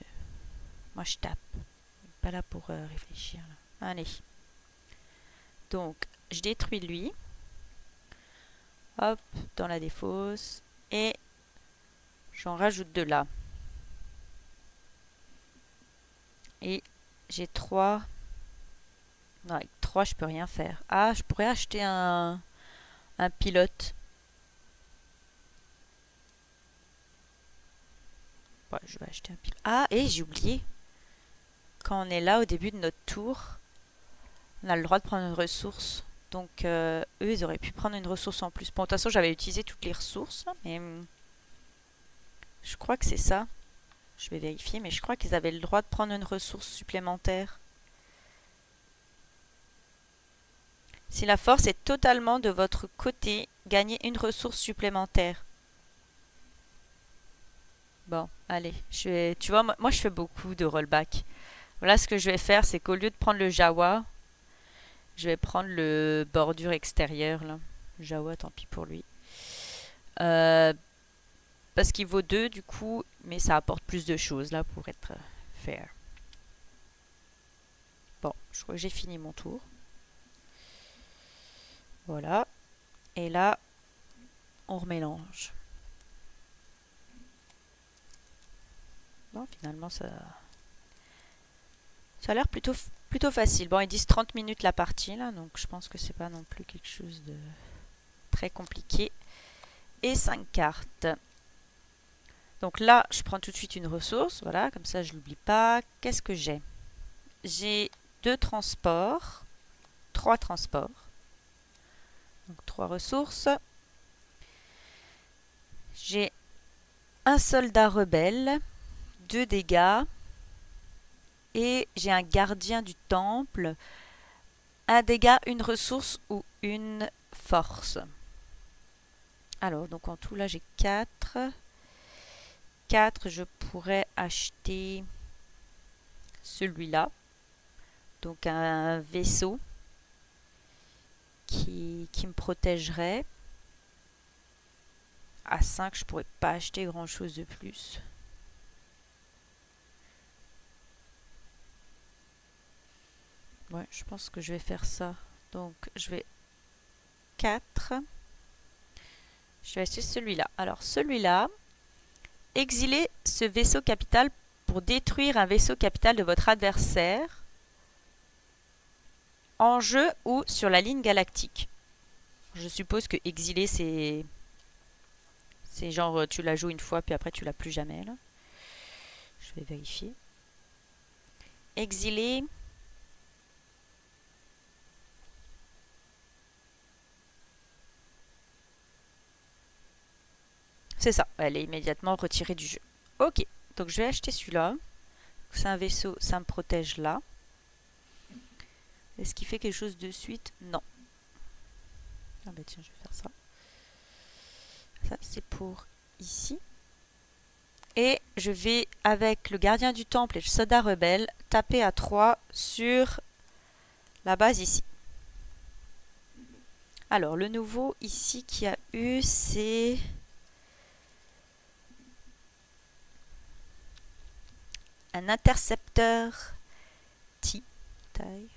Moi je tape. Pas là pour réfléchir. Là. Allez. Donc, je détruis lui. Hop, dans la défausse. Et j'en rajoute 2 là. Et j'ai 3. Non, avec 3, je peux rien faire. Ah, je pourrais acheter un pilote. Ouais, je vais acheter un pilote. Ah, et j'ai oublié. Quand on est là au début de notre tour, on a le droit de prendre une ressource. Donc, eux, ils auraient pu prendre une ressource en plus. Bon, de toute façon, j'avais utilisé toutes les ressources, mais je crois que c'est ça. Je vais vérifier, mais je crois qu'ils avaient le droit de prendre une ressource supplémentaire. Si la force est totalement de votre côté, gagnez une ressource supplémentaire. Bon, allez. Tu vois, moi, je fais beaucoup de rollback. Voilà, ce que je vais faire, c'est qu'au lieu de prendre le Jawa, je vais prendre le bordure extérieure. Là. Jawa, tant pis pour lui. Parce qu'il vaut 2 du coup, mais ça apporte plus de choses là pour être fair. Bon, je crois que j'ai fini mon tour. Voilà. Et là, on remélange. Bon, finalement, ça... Ça a l'air plutôt facile. Bon, ils disent 30 minutes la partie, là, donc je pense que c'est pas non plus quelque chose de très compliqué. Et 5 cartes. Donc là, je prends tout de suite une ressource, voilà, comme ça je l'oublie pas. Qu'est-ce que j'ai? J'ai 2 transports, 3 transports. Donc 3 ressources. J'ai un soldat rebelle, 2 dégâts. Et j'ai un gardien du temple, un dégât, une ressource ou une force. Alors, donc en tout là j'ai 4. 4, je pourrais acheter celui-là. Donc un vaisseau qui me protégerait. À 5, je pourrais pas acheter grand chose de plus. Ouais, je pense que je vais faire ça. Donc je vais 4. Je vais acheter celui-là. Alors celui-là, exilez ce vaisseau capital pour détruire un vaisseau capital de votre adversaire en jeu ou sur la ligne galactique. Je suppose que exiler c'est genre tu la joues une fois puis après tu l'as plus jamais là. Je vais vérifier. Exiler. C'est ça, elle est immédiatement retirée du jeu. Ok, donc je vais acheter celui-là. C'est un vaisseau, ça me protège là. Est-ce qu'il fait quelque chose de suite? Non. Ah bah tiens, je vais faire ça. Ça, c'est pour ici. Et je vais, avec le gardien du temple et le soldat rebelle, taper à 3 sur la base ici. Alors, le nouveau ici qu'il y a eu, c'est... un intercepteur taille,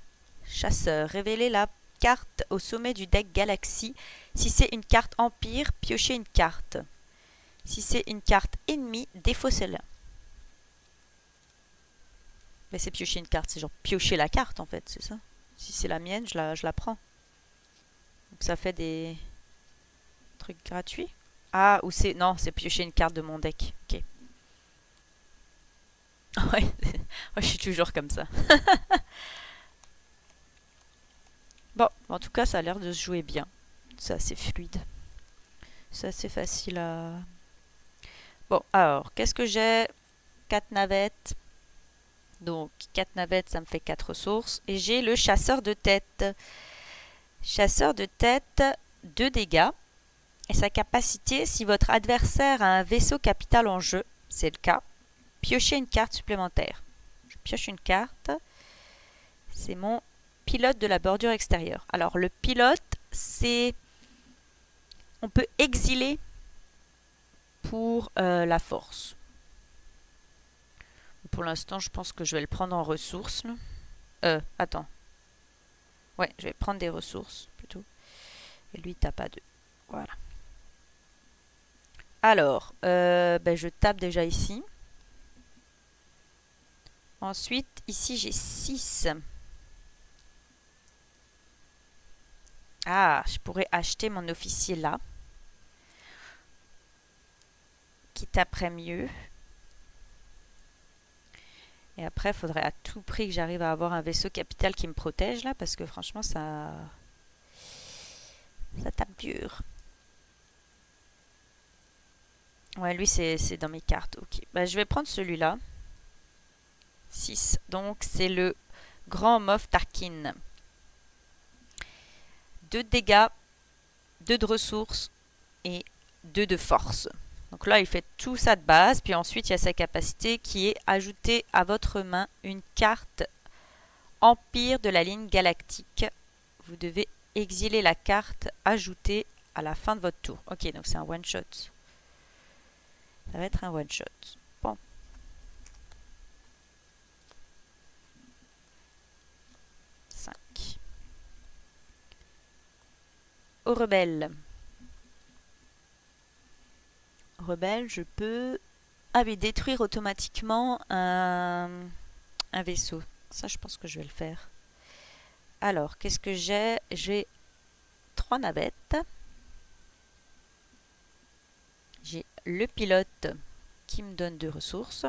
chasseur. Révélez la carte au sommet du deck Galaxy. Si c'est une carte Empire, piochez une carte. Si c'est une carte ennemie, défaussez-la. Mais c'est piocher une carte, c'est genre piocher la carte en fait, c'est ça. Si c'est la mienne, je la prends. Donc ça fait des trucs gratuits. Ah, ou c'est... non, c'est piocher une carte de mon deck. Ok. Ouais, ouais, je suis toujours comme ça. Bon, en tout cas, ça a l'air de se jouer bien. C'est assez fluide. C'est assez facile à... Bon, alors, qu'est-ce que j'ai? 4 navettes. Donc, 4 navettes, ça me fait 4 ressources. Et j'ai le chasseur de tête. Chasseur de tête, 2 dégâts. Et sa capacité, si votre adversaire a un vaisseau capital en jeu, c'est le cas, piochez une carte supplémentaire. Je pioche une carte. C'est mon pilote de la bordure extérieure. Alors, le pilote, c'est... on peut exiler pour la force. Pour l'instant, je pense que je vais le prendre en ressources. Attends. Ouais, je vais prendre des ressources plutôt. Et lui, il tape à 2. Voilà. Alors, je tape déjà ici. Ensuite, ici, j'ai 6. Ah, je pourrais acheter mon officier là. Qui taperait mieux. Et après, il faudrait à tout prix que j'arrive à avoir un vaisseau capital qui me protège là, parce que franchement, ça tape dur. Ouais, lui, c'est dans mes cartes. Ok, bah, je vais prendre celui-là. 6. Donc, c'est le grand Moff Tarkin. 2 de dégâts, 2 de ressources et 2 de force. Donc là, il fait tout ça de base. Puis ensuite, il y a sa capacité qui est ajouter à votre main une carte Empire de la ligne galactique. Vous devez exiler la carte ajoutée à la fin de votre tour. Ok, donc c'est un one-shot. Ça va être un one-shot. Bon. Aux rebelles. Rebelle, je peux... ah oui, détruire automatiquement un vaisseau. Ça, je pense que je vais le faire. Alors, qu'est-ce que j'ai? J'ai 3 navettes. J'ai le pilote qui me donne 2 ressources.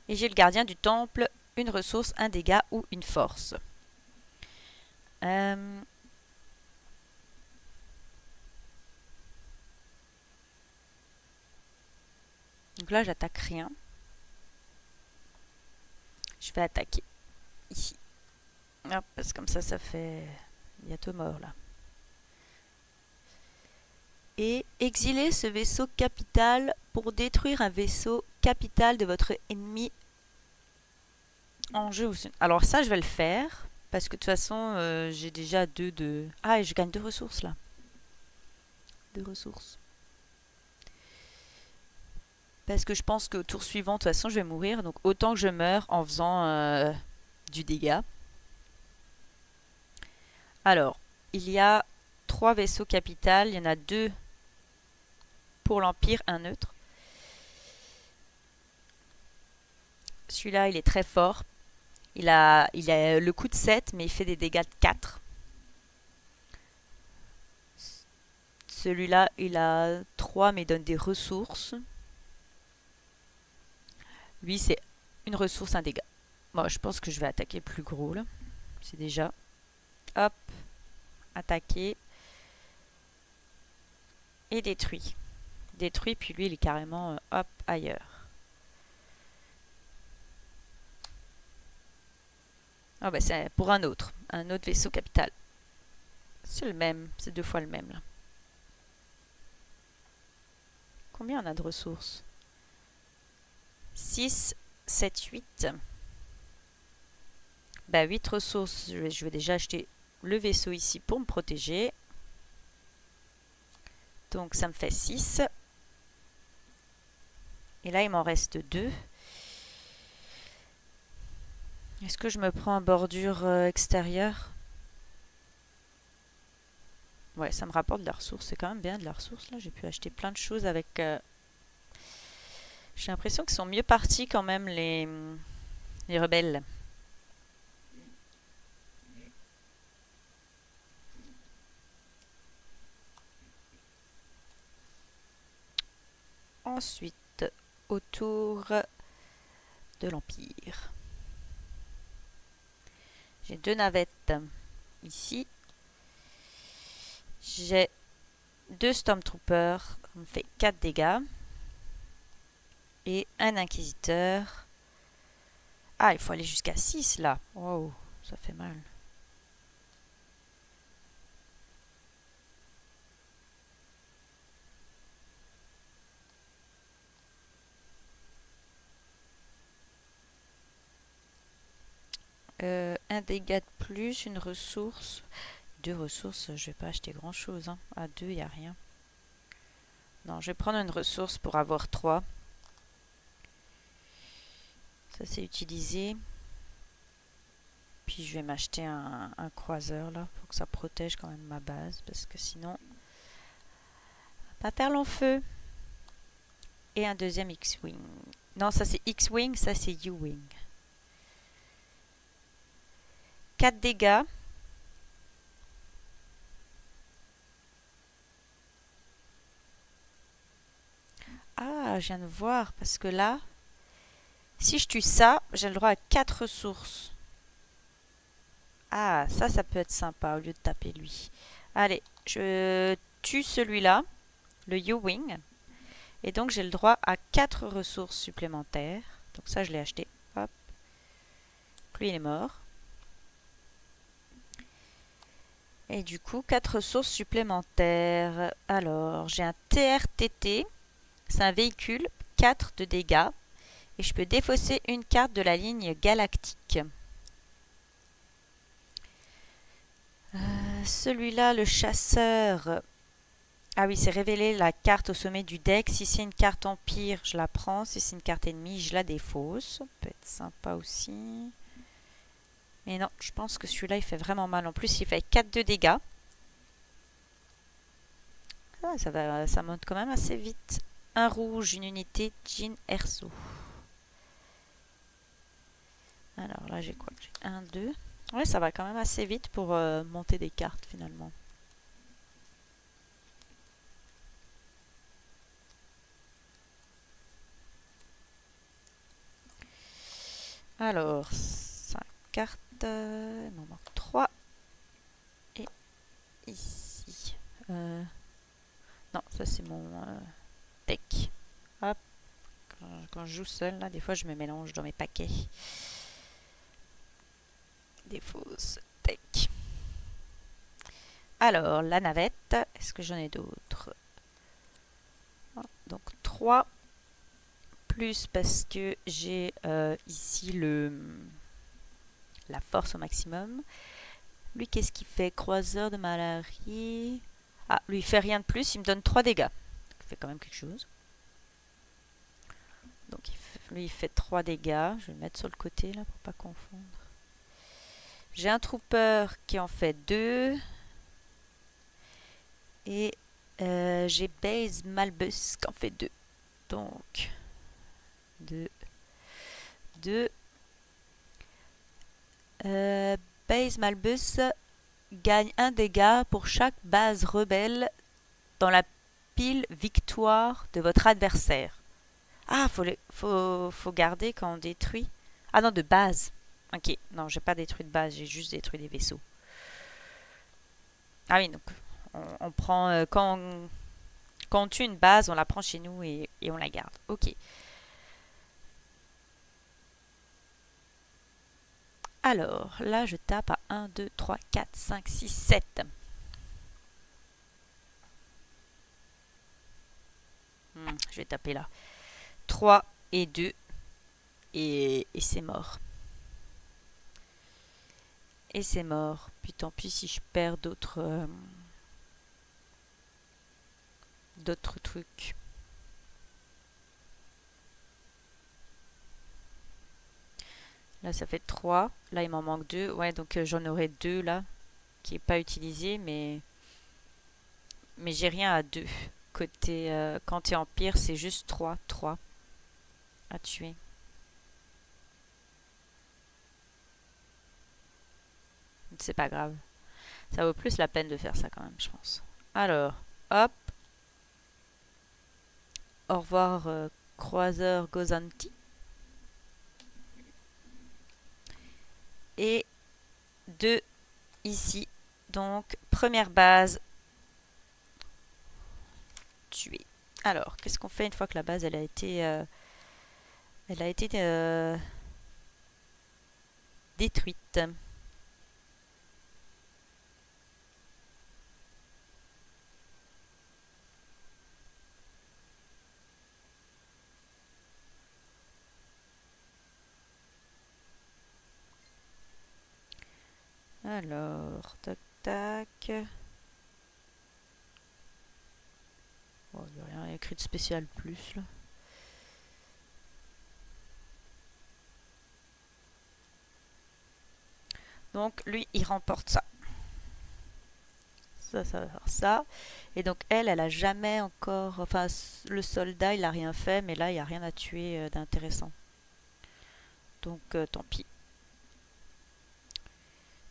Et j'ai le gardien du temple, une ressource, un dégât ou une force. Donc là, j'attaque rien. Je vais attaquer ici. Hop, parce que comme ça fait bientôt mort là. Et exilez ce vaisseau capital pour détruire un vaisseau capital de votre ennemi en jeu. Alors ça, je vais le faire. Parce que de toute façon, j'ai déjà 2 de... Ah, et je gagne 2 ressources là. 2 ressources. Parce que je pense qu'au tour suivant, de toute façon, je vais mourir. Donc autant que je meure en faisant du dégât. Alors, il y a 3 vaisseaux capitales. Il y en a 2 pour l'Empire, un neutre. Celui-là, il est très fort. Il a le coup de 7, mais il fait des dégâts de 4. Celui-là, il a 3, mais il donne des ressources. Lui, c'est une ressource, un dégât. Moi, je pense que je vais attaquer le plus gros, là. C'est déjà... Hop. Attaquer. Et détruit. Détruit, puis lui, il est carrément, hop, ailleurs. Ah bah, c'est pour un autre vaisseau capital. C'est le même, c'est 2 fois le même, là. Combien on a de ressources? 6, 7, 8. Bah, 8 ressources. Je vais déjà acheter le vaisseau ici pour me protéger. Donc, ça me fait 6. Et là, il m'en reste 2. Est-ce que je me prends en bordure extérieure? Ouais, ça me rapporte de la ressource. C'est quand même bien de la ressource, là. J'ai pu acheter plein de choses avec... J'ai l'impression qu'ils sont mieux partis quand même, les rebelles. Ensuite, autour de l'Empire. J'ai 2 navettes ici. J'ai 2 Stormtroopers. Ça me fait 4 dégâts. Et un Inquisiteur. Ah, il faut aller jusqu'à 6 là. Wow, ça fait mal. Un dégât de plus, une ressource. 2 ressources, je vais pas acheter grand chose. Hein. À 2, il n'y a rien. Non, je vais prendre une ressource pour avoir 3. Ça, c'est utilisé. Puis je vais m'acheter un croiseur là, pour que ça protège quand même ma base. Parce que sinon, on va pas faire long feu. Et un deuxième X-Wing. Non, ça c'est X-Wing, ça c'est U-Wing. 4 dégâts. Ah, je viens de voir, parce que là, si je tue ça, j'ai le droit à 4 ressources. Ah, ça peut être sympa au lieu de taper lui. Allez, je tue celui-là, le U-Wing. Et donc j'ai le droit à 4 ressources supplémentaires. Donc ça, je l'ai acheté. Hop. Lui, il est mort. Et du coup, 4 ressources supplémentaires. Alors, j'ai un TRTT. C'est un véhicule, 4 de dégâts. Et je peux défausser une carte de la ligne galactique. Celui-là, le chasseur. Ah oui, c'est révéler la carte au sommet du deck. Si c'est une carte empire, je la prends. Si c'est une carte ennemie, je la défausse. Ça peut être sympa aussi. Mais non, je pense que celui-là, il fait vraiment mal. En plus, il fait 4 de dégâts. Ah, ça monte quand même assez vite. Un rouge, une unité, Jyn Erso. Alors là, j'ai quoi? J'ai 1, 2. Ouais, ça va quand même assez vite pour monter des cartes finalement. Alors, 5 cartes. Il m'en manque 3. Et ici. Non, ça c'est mon deck. Hop. Quand je joue seul, là, des fois je me mélange dans mes paquets. Des fausses decks. Alors, la navette. Est-ce que j'en ai d'autres? Donc 3. Plus parce que j'ai ici la force au maximum. Lui, qu'est-ce qu'il fait? Croiseur de Malaria. Ah, lui, il fait rien de plus. Il me donne 3 dégâts. Il fait quand même quelque chose. Donc, lui, il fait 3 dégâts. Je vais le mettre sur le côté, là, pour pas confondre. J'ai un trooper qui en fait 2. Et j'ai Base Malbus qui en fait 2. Donc, 2. 2. Base Malbus gagne 1 dégât pour chaque base rebelle dans la pile victoire de votre adversaire. Ah, faut garder quand on détruit. Ah non, de base. Ok, non, j'ai pas détruit de base, j'ai juste détruit des vaisseaux. Ah oui, donc on prend quand on tue une base, on la prend chez nous et on la garde. Ok. Alors, là, je tape à 1, 2, 3, 4, 5, 6, 7. Je vais taper là. 3 et 2. Et c'est mort. Et c'est mort. Puis tant pis si je perds d'autres trucs. Là, ça fait 3. Là, il m'en manque 2. Ouais, donc j'en aurai 2 là, qui n'est pas utilisé, mais j'ai rien à 2. Côté, quand tu es empire, c'est juste 3 à tuer. C'est pas grave. Ça vaut plus la peine de faire ça quand même, je pense. Alors, hop. Au revoir, croiseur Gozanti. Et 2 ici. Donc, première base tuée. Alors, qu'est-ce qu'on fait une fois que la base elle a été détruite? Alors, tac tac. Bon, il n'y a rien écrit de spécial plus là. Donc lui, il remporte ça. Ça va faire ça. Et donc elle a jamais encore... Enfin, le soldat, il a rien fait, mais là, il n'y a rien à tuer d'intéressant. Donc tant pis.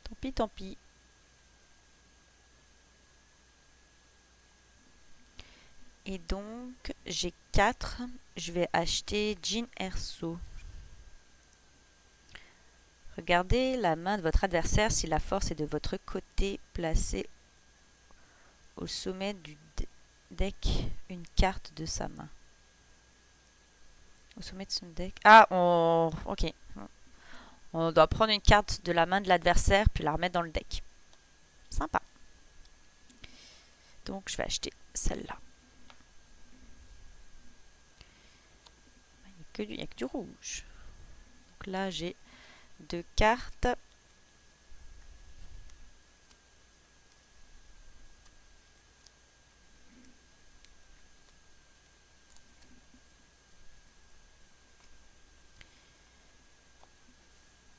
Tant pis, tant pis. Et donc, j'ai 4. Je vais acheter Jin Erso. Regardez la main de votre adversaire si la force est de votre côté, placée au sommet du deck une carte de sa main. Au sommet de son deck. Ah, ok. On doit prendre une carte de la main de l'adversaire puis la remettre dans le deck. Sympa. Donc je vais acheter celle-là. Il n'y a que du rouge. Donc là j'ai 2 cartes.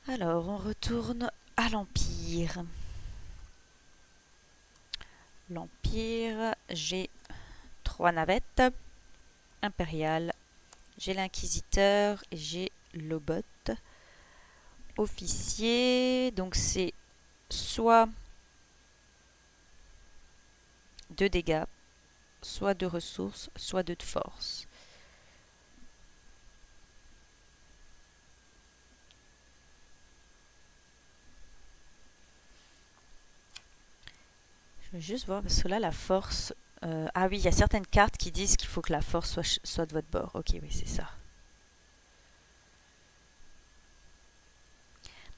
Alors, on retourne à l'Empire. L'Empire, j'ai 3 navettes impériales. J'ai l'Inquisiteur et j'ai l'Obot. officier. Donc c'est soit 2 dégâts, soit 2 ressources, soit 2 de force. Je vais juste voir, parce que là, la force... ah oui, il y a certaines cartes qui disent qu'il faut que la force soit de votre bord. Ok, oui, c'est ça.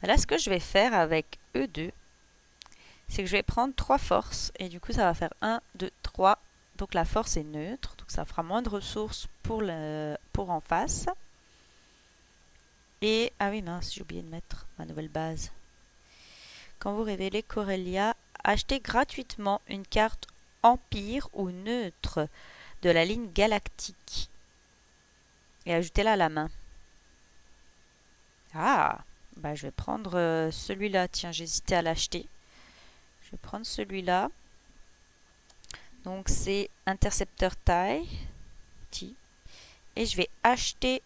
Là, ce que je vais faire avec E2, c'est que je vais prendre 3 forces. Et du coup, ça va faire 1, 2, 3. Donc la force est neutre. Donc ça fera moins de ressources pour en face. Et, ah oui, mince, j'ai oublié de mettre ma nouvelle base. Quand vous révélez Corellia, achetez gratuitement une carte Empire ou neutre de la ligne galactique. Et ajoutez-la à la main. Ah, bah je vais prendre celui-là. Tiens, j'hésitais à l'acheter. Je vais prendre celui-là. Donc c'est Intercepteur taille. Et je vais acheter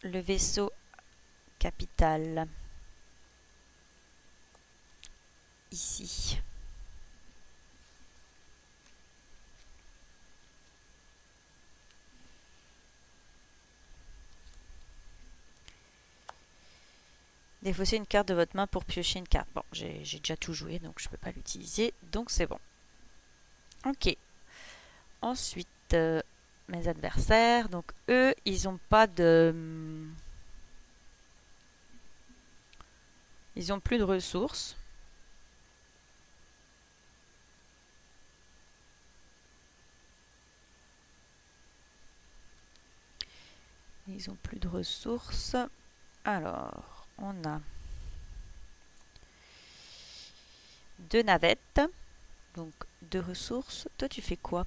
le vaisseau capital. Ici. Défaussez une carte de votre main pour piocher une carte. Bon, j'ai déjà tout joué, donc je ne peux pas l'utiliser. Donc c'est bon. Ok. Ensuite, mes adversaires. Donc eux, ils n'ont pas de... Ils n'ont plus de ressources. Ils n'ont plus de ressources. Alors, on a 2 navettes. Donc 2 ressources. Toi, tu fais quoi?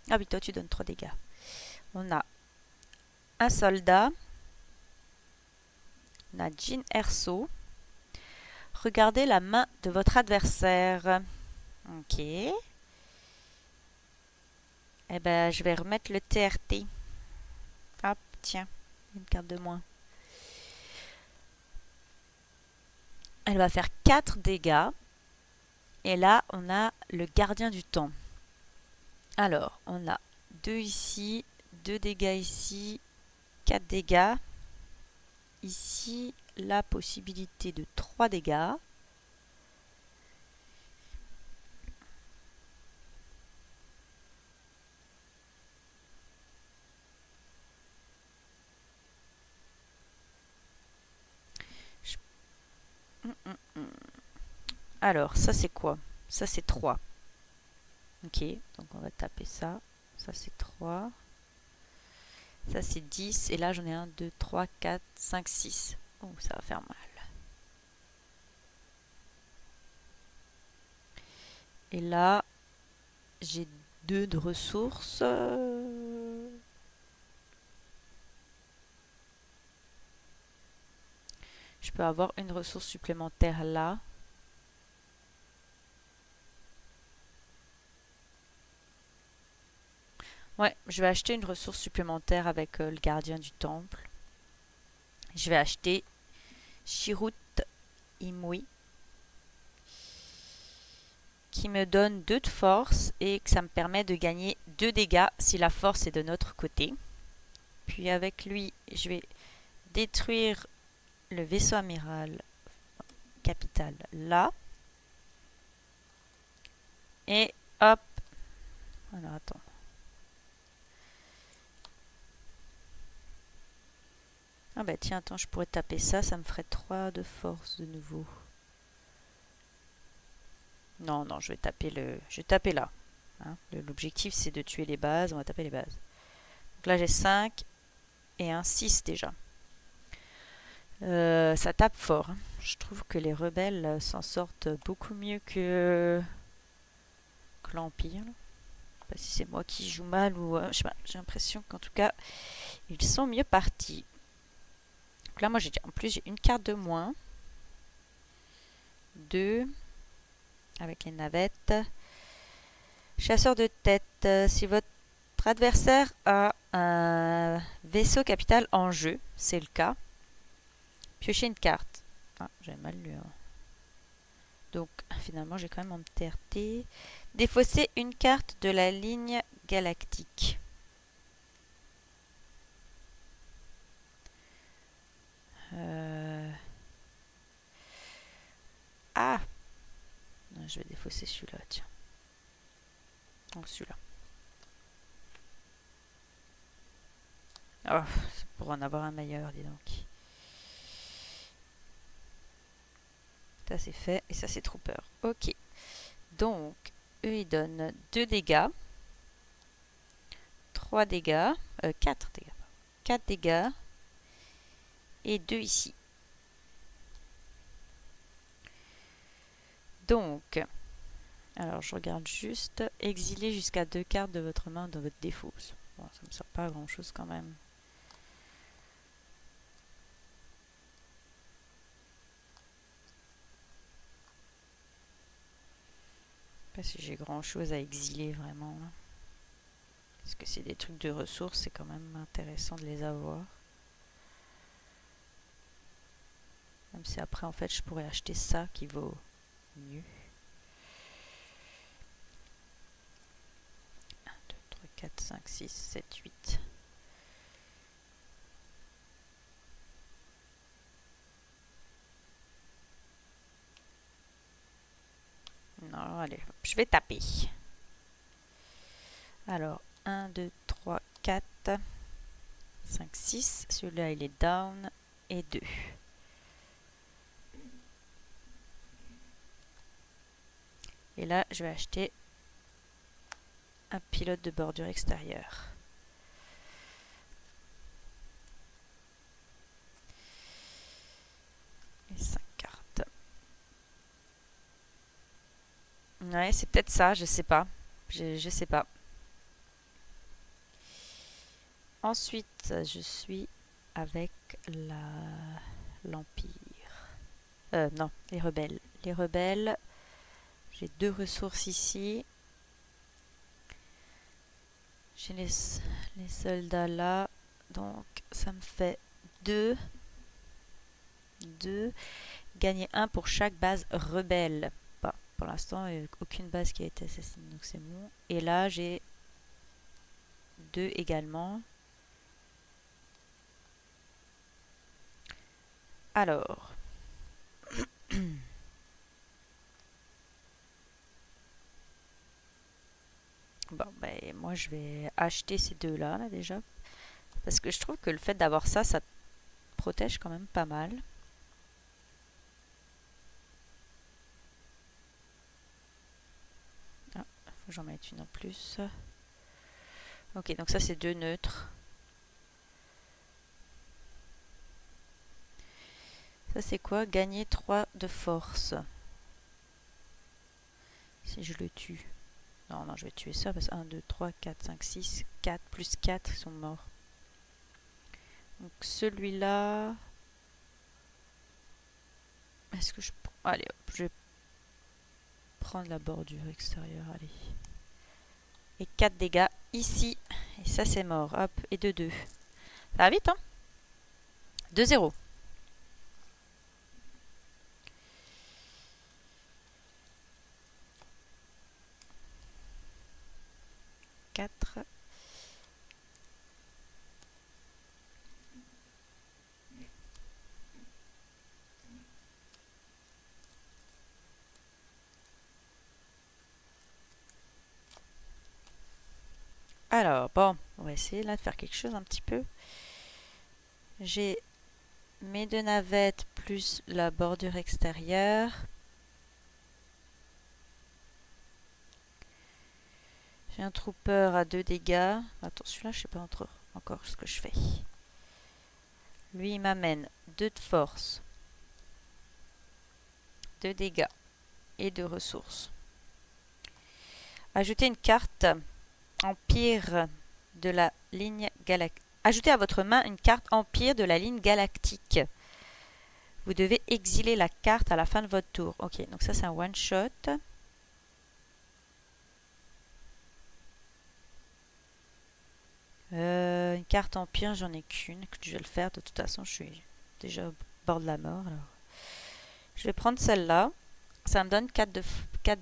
Ah oui, toi, tu donnes 3 dégâts. On a un soldat. On a Jyn Erso. Regardez la main de votre adversaire. Ok. Eh ben, je vais remettre le TRT. Hop, tiens, une carte de moins. Elle va faire 4 dégâts. Et là, on a le gardien du temps. Alors, on a 2 ici, 2 dégâts ici, 4 dégâts. Ici, la possibilité de 3 dégâts. Alors, ça c'est quoi? Ça c'est 3. Ok, donc on va taper ça. Ça c'est 3. Ça c'est 10. Et là j'en ai 1, 2, 3, 4, 5, 6. Oh, ça va faire mal. Et là, j'ai 2 de ressources. Je peux avoir une ressource supplémentaire là. Ouais, je vais acheter une ressource supplémentaire avec le gardien du temple. Je vais acheter Chirrut Imwe, qui me donne 2 de force et que ça me permet de gagner 2 dégâts si la force est de notre côté. Puis avec lui, je vais détruire le vaisseau amiral capital là. Et hop. Alors attends. Ah bah tiens, attends, je pourrais taper ça, ça me ferait 3 de force de nouveau. Non, non, je vais taper là. Hein. L'objectif c'est de tuer les bases, on va taper les bases. Donc là j'ai 5 et un 6 déjà. Ça tape fort. Hein. Je trouve que les rebelles s'en sortent beaucoup mieux que l'Empire. Je sais pas si c'est moi qui joue mal ou... je sais pas, j'ai l'impression qu'en tout cas, ils sont mieux partis. Donc là, moi, en plus, j'ai une carte de moins. 2. Avec les navettes. Chasseur de tête. Si votre adversaire a un vaisseau capital en jeu, c'est le cas, piochez une carte. Ah, j'avais mal lu. Hein. Donc, finalement, j'ai quand même mon TRT. Défausser une carte de la ligne galactique. Ah! Non, je vais défausser celui-là, tiens. Donc, celui-là. Oh, c'est pour en avoir un meilleur, dis donc. Ça, c'est fait. Et ça, c'est Trooper. Ok. Donc, eux, ils donnent 2 dégâts. 3 dégâts. 4 dégâts. 4 dégâts. Et 2 ici. Donc, alors je regarde juste. Exiler jusqu'à 2 cartes de votre main dans votre défausse. Bon, ça me sert pas à grand chose quand même. Pas si j'ai grand chose à exiler vraiment. Là. Parce que c'est des trucs de ressources, c'est quand même intéressant de les avoir. Même si après en fait je pourrais acheter ça qui vaut mieux. 1, 2, 3, 4, 5, 6, 7, 8. Non, allez, je vais taper. Alors, 1, 2, 3, 4, 5, 6. Celui-là, il est down. Et 2. Et là, je vais acheter un pilote de bordure extérieure. Et 5 cartes. Ouais, c'est peut-être ça, je sais pas. Je sais pas. Ensuite, je suis avec l'Empire. Non, les rebelles. Les rebelles, j'ai 2 ressources ici. J'ai les soldats là. Donc, ça me fait 2. 2. Gagner 1 pour chaque base rebelle. Bah, pour l'instant, aucune base qui a été assassinée, donc c'est bon. Et là, j'ai 2 également. Alors. Bon, ben, moi, je vais acheter ces deux-là, là, déjà. Parce que je trouve que le fait d'avoir ça, ça protège quand même pas mal. Ah, faut que j'en mette une en plus. Ok, donc ça, c'est 2 neutres. Ça, c'est quoi? Gagner 3 de force. Si je le tue. Non, non, je vais tuer ça parce que 1, 2, 3, 4, 5, 6, 4 plus 4 sont morts. Donc celui-là... Est-ce que je... Allez, hop, je vais prendre la bordure extérieure, allez. Et 4 dégâts ici. Et ça, c'est mort. Hop, et de 2. Ça va vite, hein? 2-0. Quatre. Alors, bon, on va essayer là de faire quelque chose un petit peu. J'ai mes 2 navettes plus la bordure extérieure. J'ai un trooper à 2 dégâts. Attends, celui-là, je sais pas encore ce que je fais. Lui, il m'amène 2 de force, 2 dégâts et 2 ressources. Ajoutez une carte Empire de la ligne galactique. Ajoutez à votre main une carte Empire de la ligne galactique. Vous devez exiler la carte à la fin de votre tour. Ok, donc ça c'est un one shot. Une carte Empire, j'en ai qu'une. Je vais le faire. De toute façon, je suis déjà au bord de la mort. Alors. Je vais prendre celle-là. Ça me donne 4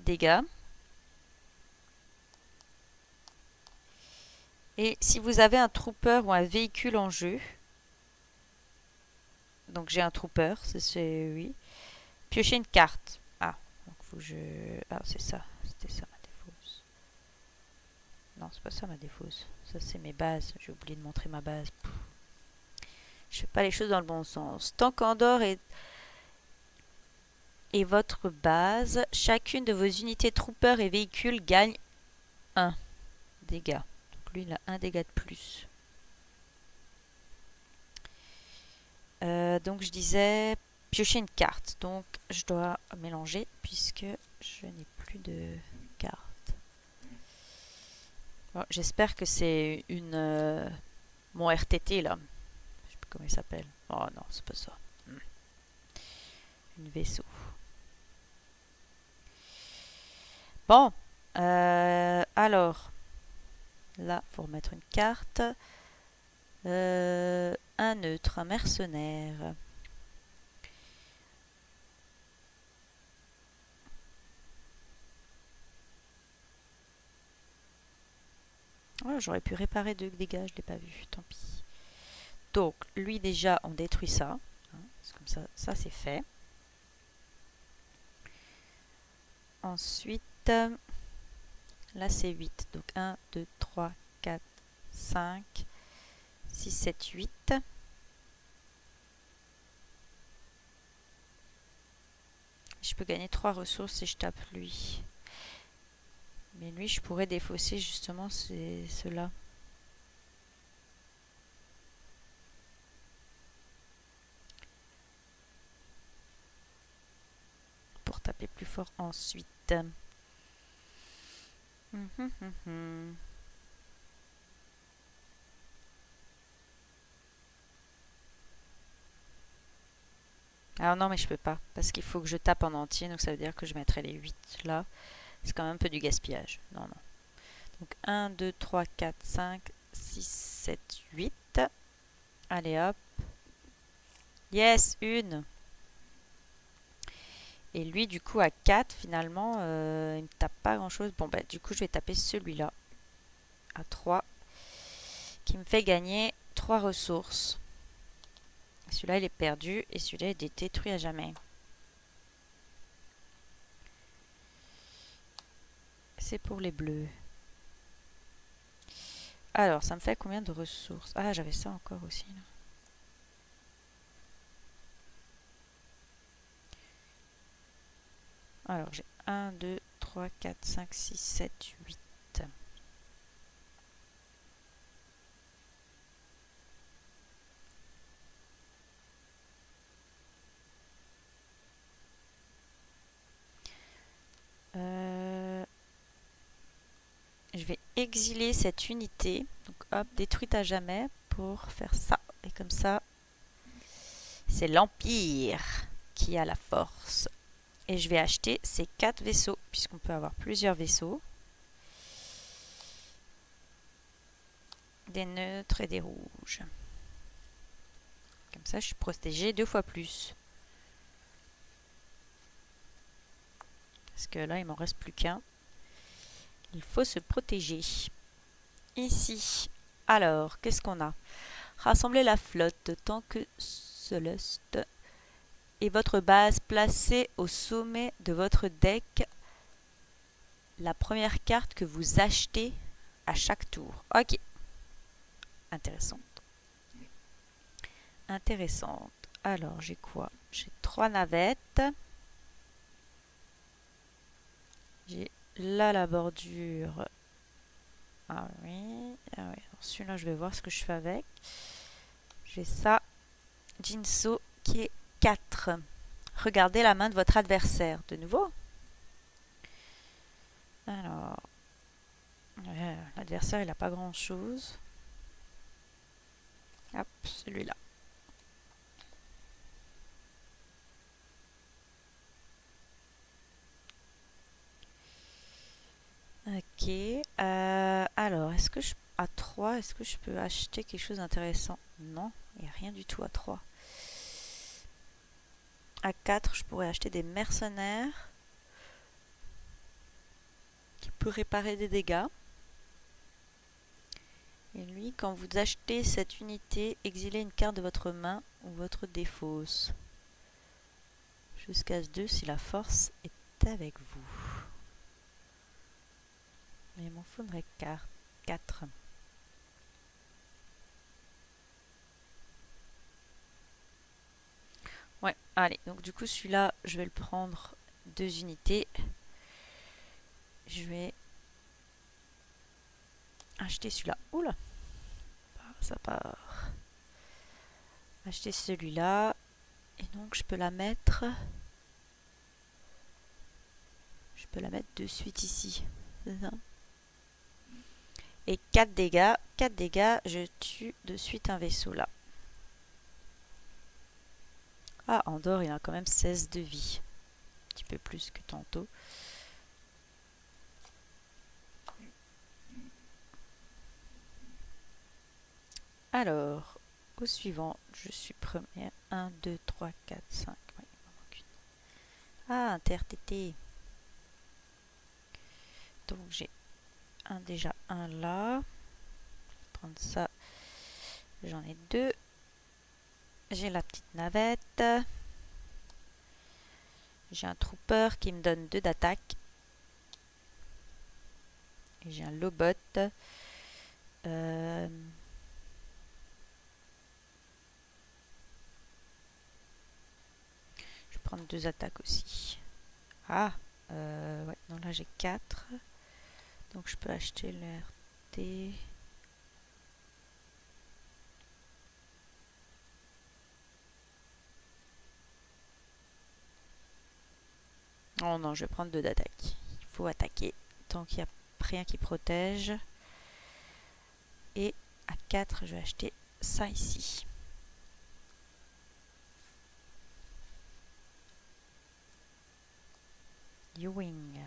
dégâts. Et si vous avez un trooper ou un véhicule en jeu, donc j'ai un trooper, c'est oui. Piochez une carte. Ah, donc faut que je... Ah, c'est ça. C'était ça ma défausse. Non, c'est pas ça ma défausse. Ça, c'est mes bases. J'ai oublié de montrer ma base. Pff. Je fais pas les choses dans le bon sens. Tant qu'Andorre est votre base, chacune de vos unités troopers et véhicules gagne 1 dégât. Donc lui, il a 1 dégât de plus. Donc je disais piocher une carte. Donc je dois mélanger puisque je n'ai plus de carte. Bon, j'espère que c'est mon RTT là. Je sais plus comment il s'appelle. Oh non, c'est pas ça. Une vaisseau. Bon. Alors. Là, faut remettre une carte. Un neutre, un mercenaire. Oh, j'aurais pu réparer 2 dégâts, je l'ai pas vu, tant pis. Donc, lui déjà, on détruit ça. Hein, c'est comme ça, ça c'est fait. Ensuite, là c'est 8. Donc 1, 2, 3, 4, 5, 6, 7, 8. Je peux gagner 3 ressources si je tape lui. Mais lui, je pourrais défausser justement ceux-là. Pour taper plus fort ensuite. Alors non, mais je peux pas. Parce qu'il faut que je tape en entier. Donc ça veut dire que je mettrai les 8 là. C'est quand même un peu du gaspillage. Non, non. Donc 1, 2, 3, 4, 5, 6, 7, 8. Allez hop. Yes, une. Et lui, du coup, à 4, finalement, il me tape pas grand-chose. Bon, bah, du coup, je vais taper celui-là. À 3. Qui me fait gagner 3 ressources. Celui-là, il est perdu. Et celui-là, il est détruit à jamais. C'est pour les bleus. Alors, ça me fait combien de ressources? Ah, j'avais ça encore aussi, là. Alors, j'ai 1, 2, 3, 4, 5, 6, 7, 8. Je vais exiler cette unité. Donc hop, détruite à jamais pour faire ça. Et comme ça, c'est l'Empire qui a la force. Et je vais acheter ces 4 vaisseaux, puisqu'on peut avoir plusieurs vaisseaux. Des neutres et des rouges. Comme ça, je suis protégée 2 fois plus. Parce que là, il m'en reste plus qu'un. Il faut se protéger. Ici, alors, qu'est-ce qu'on a? Rassembler la flotte tant que Celeste et votre base placée au sommet de votre deck la première carte que vous achetez à chaque tour. Ok. Intéressante. Intéressante. Alors, j'ai quoi? J'ai 3 navettes. J'ai là la bordure. Ah oui. Ah oui. Celui-là, je vais voir ce que je fais avec. J'ai ça. Jinso qui est 4. Regardez la main de votre adversaire. De nouveau. Alors. L'adversaire, il n'a pas grand-chose. Hop, celui-là. Ok. Alors, est-ce que à 3, est-ce que je peux acheter quelque chose d'intéressant? Non, il n'y a rien du tout à 3. À 4, je pourrais acheter des mercenaires qui peut réparer des dégâts. Et lui, quand vous achetez cette unité, exilez une carte de votre main ou votre défausse. Jusqu'à 2 si la force est avec vous. Mais il m'en faudrait 4. Ouais, allez, donc du coup celui-là, je vais le prendre 2 unités. Je vais acheter celui-là. Oula, ça part. Acheter celui-là. Et donc je peux la mettre. Je peux la mettre de suite ici. C'est ça. Et 4 dégâts. 4 dégâts, je tue de suite un vaisseau là. Ah, Andorre, il a quand même 16 de vie. Un petit peu plus que tantôt. Alors, au suivant, je suis première. 1, 2, 3, 4, 5. Ouais, il m'en manque une. Ah, inter-TT. Donc j'ai déjà un là. Je vais prendre ça. J'en ai 2. J'ai la petite navette. J'ai un trooper qui me donne 2 d'attaque. Et j'ai un lobot. Je vais prendre 2 attaques aussi. Ah, ouais, non là j'ai 4. Donc je peux acheter le RT. Oh non, je vais prendre 2 d'attaque. Il faut attaquer tant qu'il n'y a rien qui protège. Et à 4, je vais acheter ça ici. Ewing.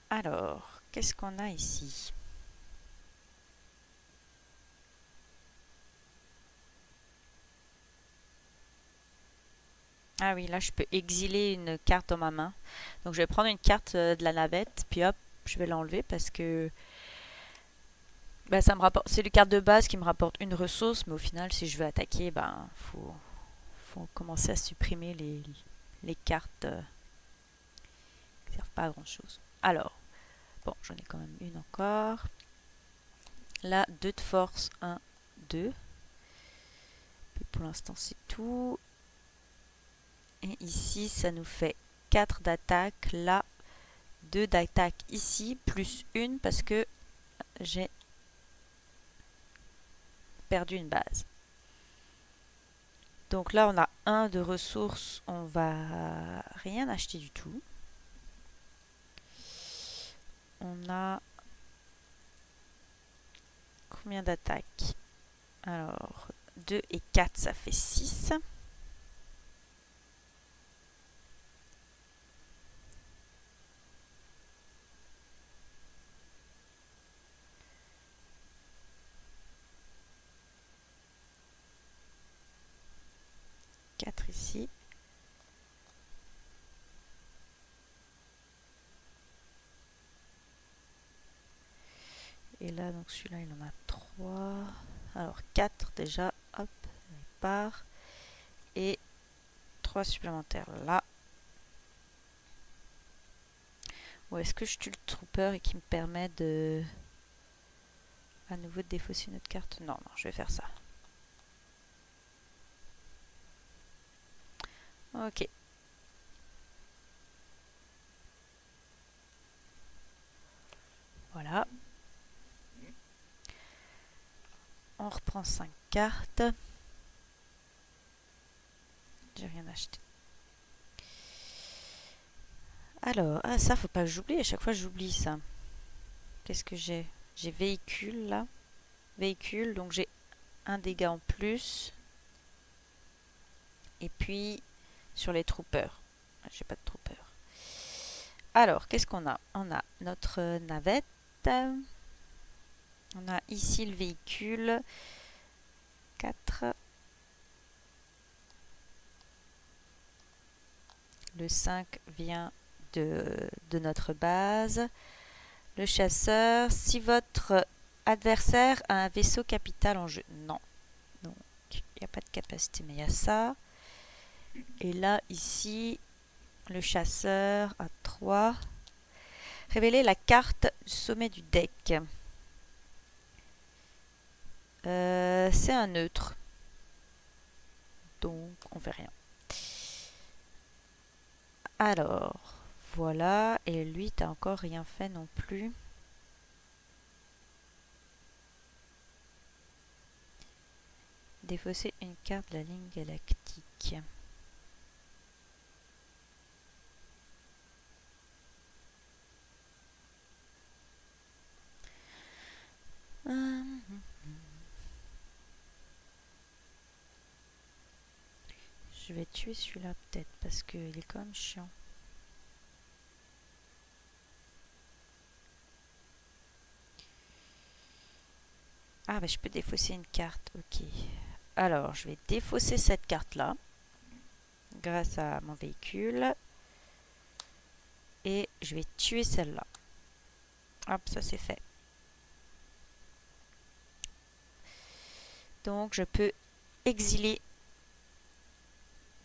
Alors, qu'est-ce qu'on a ici? Ah oui, là je peux exiler une carte dans ma main. Donc je vais prendre une carte de la navette, puis hop, je vais l'enlever parce que bah, ça me rapporte. C'est les cartes de base qui me rapportent une ressource, mais au final, si je veux attaquer, ben faut commencer à supprimer les cartes qui servent pas à grand chose. Alors, bon, j'en ai quand même une encore. Là, 2 de force, 1, 2. Puis pour l'instant, c'est tout. Et ici, ça nous fait 4 d'attaque. Là, 2 d'attaque ici, plus 1 parce que j'ai perdu une base. Donc là, on a 1 de ressources. On va rien acheter du tout. On a combien d'attaques? Alors, 2 et 4, ça fait 6. Ici. Et là, donc celui-là, il en a 3. Alors 4 déjà, hop, il part. Et 3 supplémentaires là. Ou est-ce que je tue le trooper et qui me permet de à nouveau de défausser une autre carte? Non, non, je vais faire ça. Ok. Voilà. On reprend 5 cartes. J'ai rien acheté. Alors, ah ça, faut pas que j'oublie. À chaque fois, j'oublie ça. Qu'est-ce que j'ai? J'ai véhicule là. Véhicule, donc j'ai un dégât en plus. Et puis, sur les troopers. J'ai pas de troopers. Alors, qu'est-ce qu'on a? On a notre navette. On a ici le véhicule. 4. Le 5 vient de notre base. Le chasseur, si votre adversaire a un vaisseau capital en jeu. Non. Donc, il n'y a pas de capacité, mais il y a ça. Et là, ici, le chasseur a 3. Révéler la carte du sommet du deck. C'est un neutre. Donc, on fait rien. Alors, voilà. Et lui, t'as encore rien fait non plus. Défausser une carte de la ligne galactique. Je vais tuer celui-là peut-être parce qu'il est quand même chiant. Ah bah je peux défausser une carte, ok. Alors je vais défausser cette carte-là grâce à mon véhicule. Et je vais tuer celle-là. Hop, ça c'est fait. Donc je peux exiler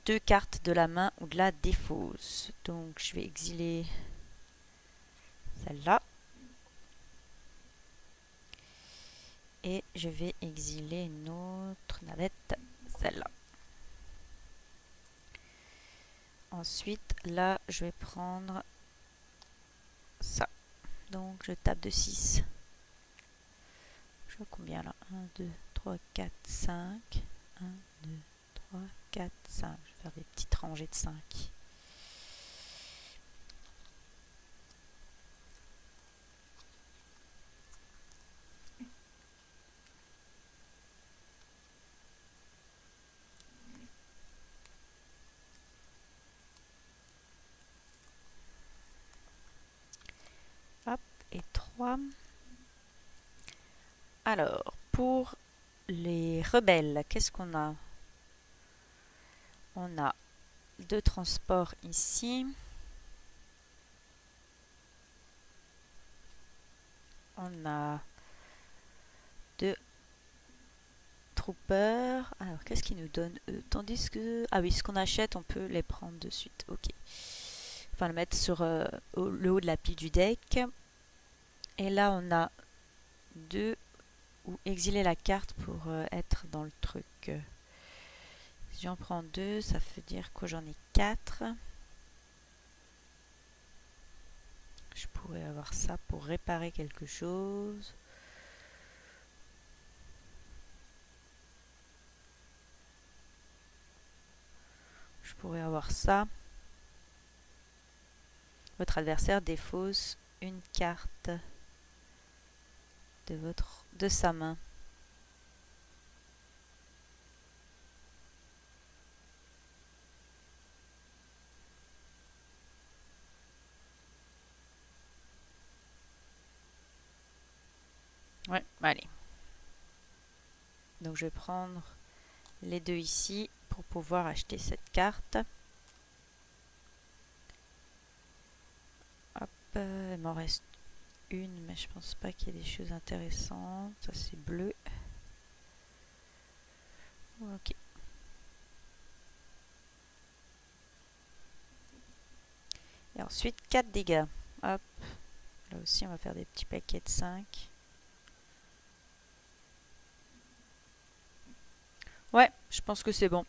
2 cartes de la main ou de la défausse. Donc je vais exiler celle-là. Et je vais exiler une autre navette, celle-là. Ensuite, là, je vais prendre ça. Donc je tape de 6. Je vois combien là? 1, 2, 3, 4, 5. 1, 2, 3, 4, 5. Je vais faire des petites rangées de 5. Hop, et 3. Alors, pour les rebelles, qu'est-ce qu'on a? On a 2 transports ici. On a 2 troopers. Alors, qu'est-ce qu'ils nous donnent eux? Tandis que... Ah oui, ce qu'on achète, on peut les prendre de suite. Ok. Enfin, le mettre sur le haut de la pile du deck. Et là, on a 2 ou exiler la carte pour être dans le truc. Si j'en prends 2, ça veut dire que j'en ai 4. Je pourrais avoir ça pour réparer quelque chose. Je pourrais avoir ça. Votre adversaire défausse une carte de sa main. Ouais, allez. Donc je vais prendre les 2 ici pour pouvoir acheter cette carte. Hop, il m'en reste une, mais je pense pas qu'il y ait des choses intéressantes. Ça c'est bleu. Ok. Et ensuite 4 dégâts. Hop. Là aussi on va faire des petits paquets de 5. Ouais, je pense que c'est bon.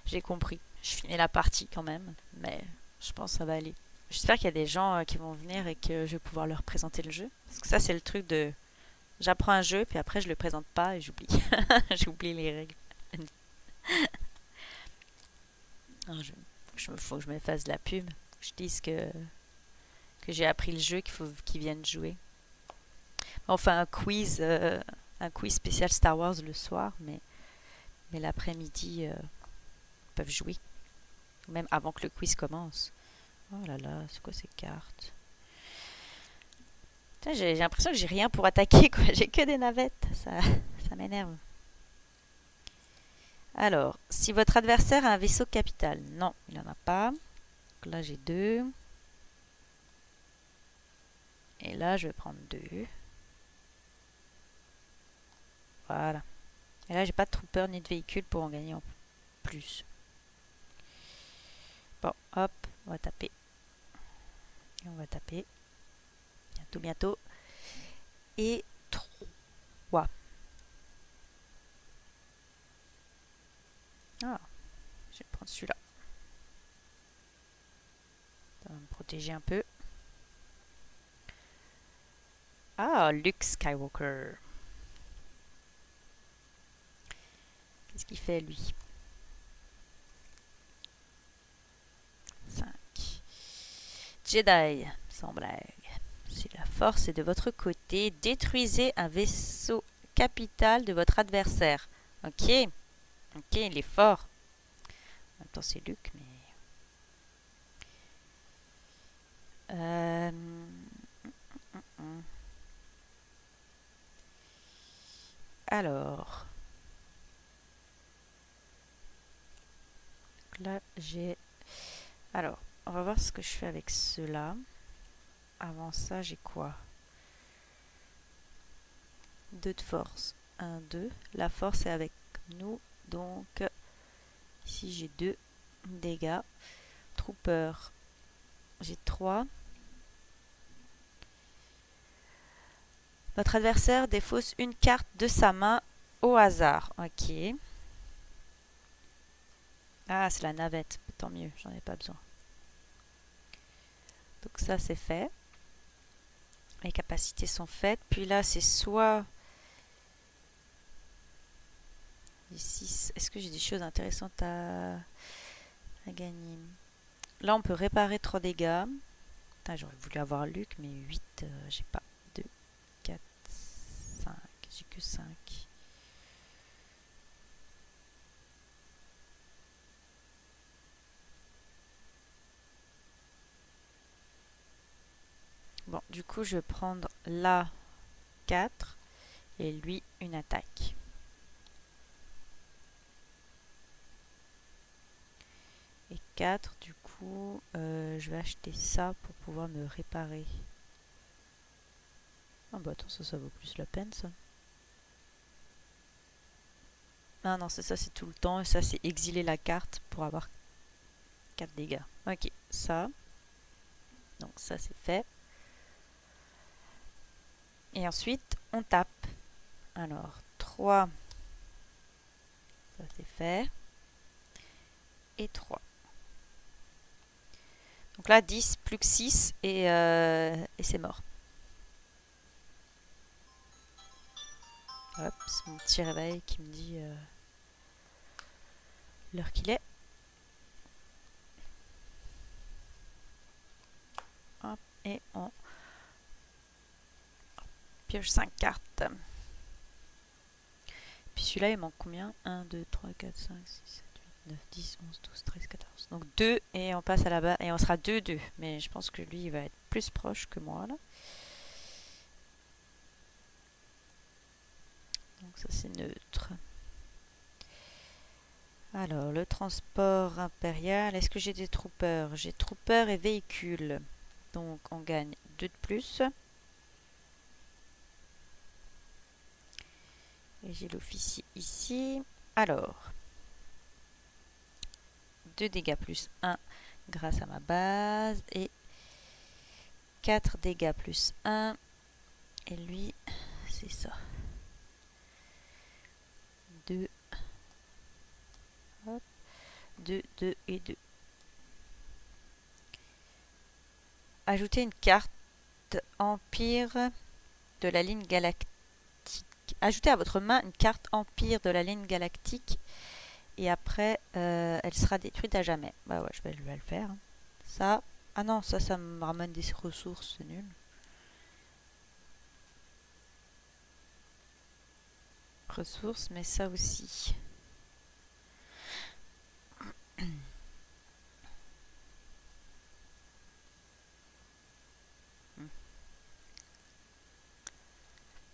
J'ai compris. Je finis la partie quand même, mais je pense que ça va aller. J'espère qu'il y a des gens qui vont venir et que je vais pouvoir leur présenter le jeu. Parce que ça, c'est le truc de... J'apprends un jeu, puis après, je le présente pas et j'oublie. J'oublie les règles. Alors, faut que je me fasse de la pub. Faut que je dise que j'ai appris le jeu, qu'il faut qu'ils viennent jouer. Enfin, un quiz spécial Star Wars le soir, mais l'après-midi, ils peuvent jouer. Même avant que le quiz commence. Oh là là, c'est quoi ces cartes? J'ai l'impression que j'ai rien pour attaquer, quoi. J'ai que des navettes. Ça m'énerve. Alors, si votre adversaire a un vaisseau capital, non, il n'en a pas. Donc là, j'ai 2. Et là, je vais prendre 2. Voilà. Et là, j'ai pas de trooper ni de véhicule pour en gagner en plus. Bon, hop, on va taper. Et on va taper. Bientôt, bientôt. Et 3. Ah, je vais prendre celui-là. Ça va me protéger un peu. Ah, Luke Skywalker. Qu'est-ce qu'il fait, lui? 5. Jedi, sans blague. Si la force est de votre côté, détruisez un vaisseau capital de votre adversaire. Ok. Ok, il est fort. En même temps, c'est Luke, mais... Alors... Là, j'ai... Alors, on va voir ce que je fais avec ceux-là. Avant ça, j'ai quoi? 2 de force. 1, 2. La force est avec nous. Donc, ici, j'ai 2 dégâts. Trooper, j'ai 3. Votre adversaire défausse une carte de sa main au hasard. Ok. Ah, c'est la navette. Tant mieux, j'en ai pas besoin. Donc ça, c'est fait. Les capacités sont faites. Puis là, c'est soit... Ici, est-ce que j'ai des choses intéressantes à gagner? Là, on peut réparer 3 dégâts. J'aurais voulu avoir Luc, mais 8, j'ai pas. 2, 4, 5. J'ai que 5. Bon, du coup, je vais prendre là 4 et lui une attaque. Et 4, du coup, je vais acheter ça pour pouvoir me réparer. Ah bah attends, ça vaut plus la peine, ça. Ah non, c'est ça, c'est tout le temps. Et ça, c'est exiler la carte pour avoir 4 dégâts. Ok, ça. Donc ça, c'est fait. Et ensuite, on tape. Alors, 3. Ça, c'est fait. Et 3. Donc là, 10, plus que 6, et c'est mort. Hop, c'est mon petit réveil qui me dit l'heure qu'il est. Hop, et on pioche 5 cartes. Puis celui-là, il manque combien? 1, 2, 3, 4, 5, 6, 7, 8, 9, 10, 11, 12, 13, 14. Donc 2, et on passe à la bas, et on sera 2, 2. Mais je pense que lui, il va être plus proche que moi, là. Donc ça, c'est neutre. Alors, le transport impérial. Est-ce que j'ai des troopers? J'ai troopers et véhicules. Donc, on gagne 2 de plus. Et j'ai l'officier ici. Alors, 2 dégâts plus 1 grâce à ma base. Et 4 dégâts plus 1. Et lui, c'est ça. 2. Hop. 2, 2 et 2. Ajoutez une carte Empire de la ligne galactique. Ajoutez à votre main une carte Empire de la ligne galactique. Et après, elle sera détruite à jamais. Bah ouais, je vais le faire. Hein. Ça. Ah non, ça me ramène des ressources, c'est nul. Ressources, mais ça aussi.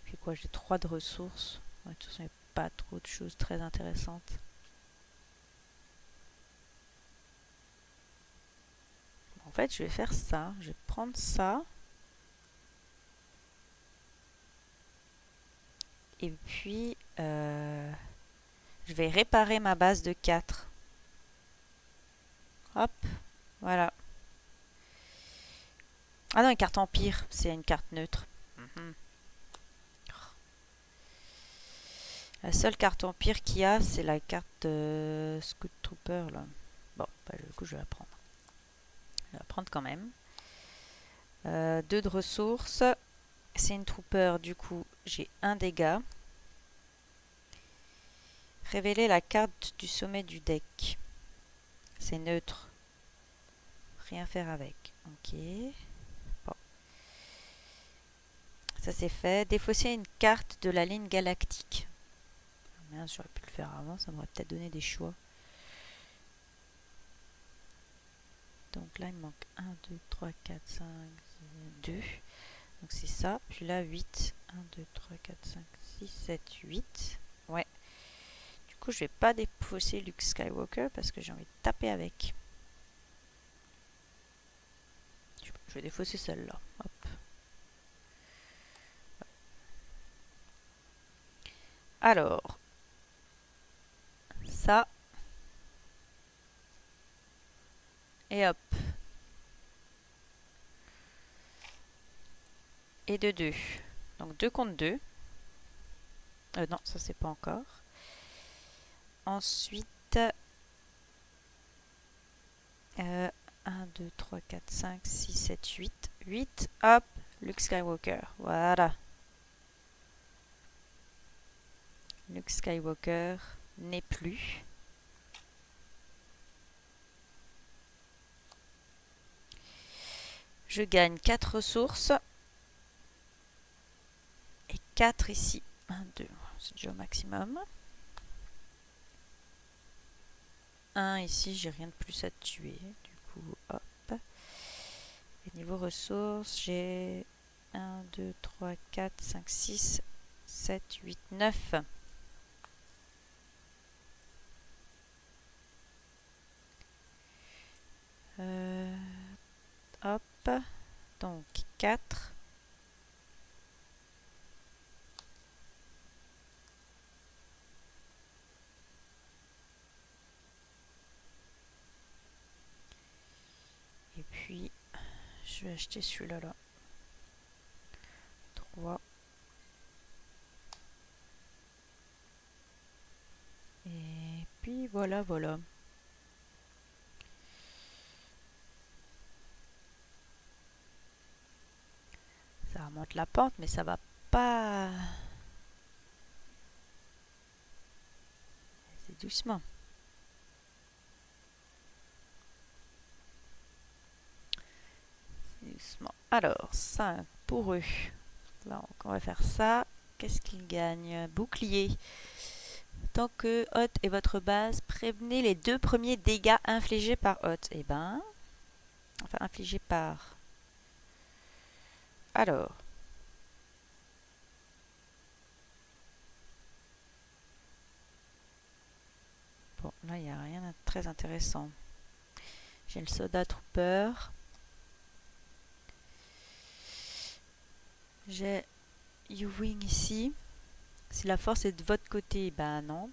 Puis quoi, j'ai 3 de ressources. Ouais, de toute façon, il n'y a pas trop de choses très intéressantes. fait, je vais faire ça. Je vais prendre ça. Et puis, je vais réparer ma base de 4. Hop, voilà. Ah non, une carte empire, c'est une carte neutre. Mhm. La seule carte empire qu'il y a, c'est la carte Scout Trooper là. Bon, bah, du coup, je vais la prendre. Je vais la prendre quand même. 2 de ressources. C'est une trooper, du coup, j'ai 1 dégât. Révéler la carte du sommet du deck. C'est neutre. Rien faire avec. Ok. Bon. Ça c'est fait. Défausser une carte de la ligne galactique. Merde, j'aurais pu le faire avant, ça m'aurait peut-être donné des choix. Donc là, il me manque 1, 2, 3, 4, 5, 2. Donc c'est ça. Puis là, 8. 1, 2, 3, 4, 5, 6, 7, 8. Ouais. Du coup, je vais pas défausser Luke Skywalker parce que j'ai envie de taper avec. Je vais défausser celle-là. Hop. Alors, ça. Et hop. Et de 2. Donc 2 contre 2. Non, ça c'est pas encore. Ensuite, 1, 2, 3, 4, 5, 6, 7, 8. 8, hop, Luke Skywalker. Voilà. Luke Skywalker n'est plus. Je gagne 4 ressources. Et 4 ici. 1, 2, c'est déjà au maximum. 1 ici, j'ai rien de plus à tuer. Du coup, hop. Et niveau ressources, j'ai 1, 2, 3, 4, 5, 6, 7, 8, 9. Hop. Donc 4. Et puis, je vais acheter celui-là là. 3. Et puis voilà, voilà. Ça remonte la pente, mais ça va pas. C'est doucement. C'est doucement. Alors, 5 pour eux. Là, on va faire ça. Qu'est-ce qu'ils gagnent? Bouclier. Tant que Hot est votre base, prévenez les 2 premiers dégâts infligés par Hot. Eh ben. Enfin, infligés par. Alors. Bon, là, il n'y a rien de très intéressant. J'ai le Soda Trooper. J'ai U-Wing ici. Si la force est de votre côté, ben non.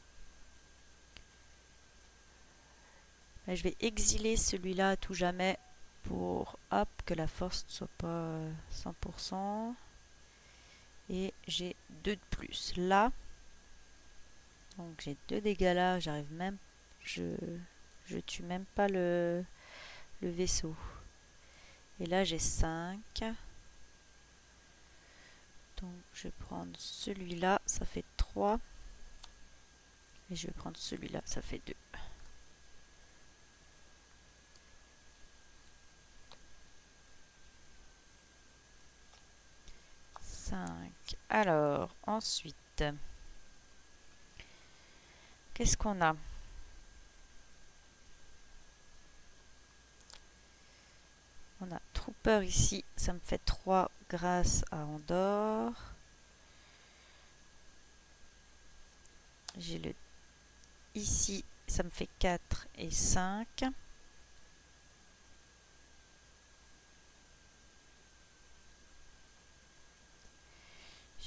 Là, je vais exiler celui-là à tout jamais pour hop, que la force ne soit pas 100%. Et j'ai 2 de plus là. Donc j'ai 2 dégâts là. J'arrive même. Je tue même pas le vaisseau. Et là j'ai 5. Donc je vais prendre celui-là. Ça fait 3. Et je vais prendre celui-là. Ça fait 2. Alors, ensuite, qu'est-ce qu'on a? On a Trooper ici, ça me fait 3 grâce à Andorre. J'ai le ici, ça me fait 4 et 5.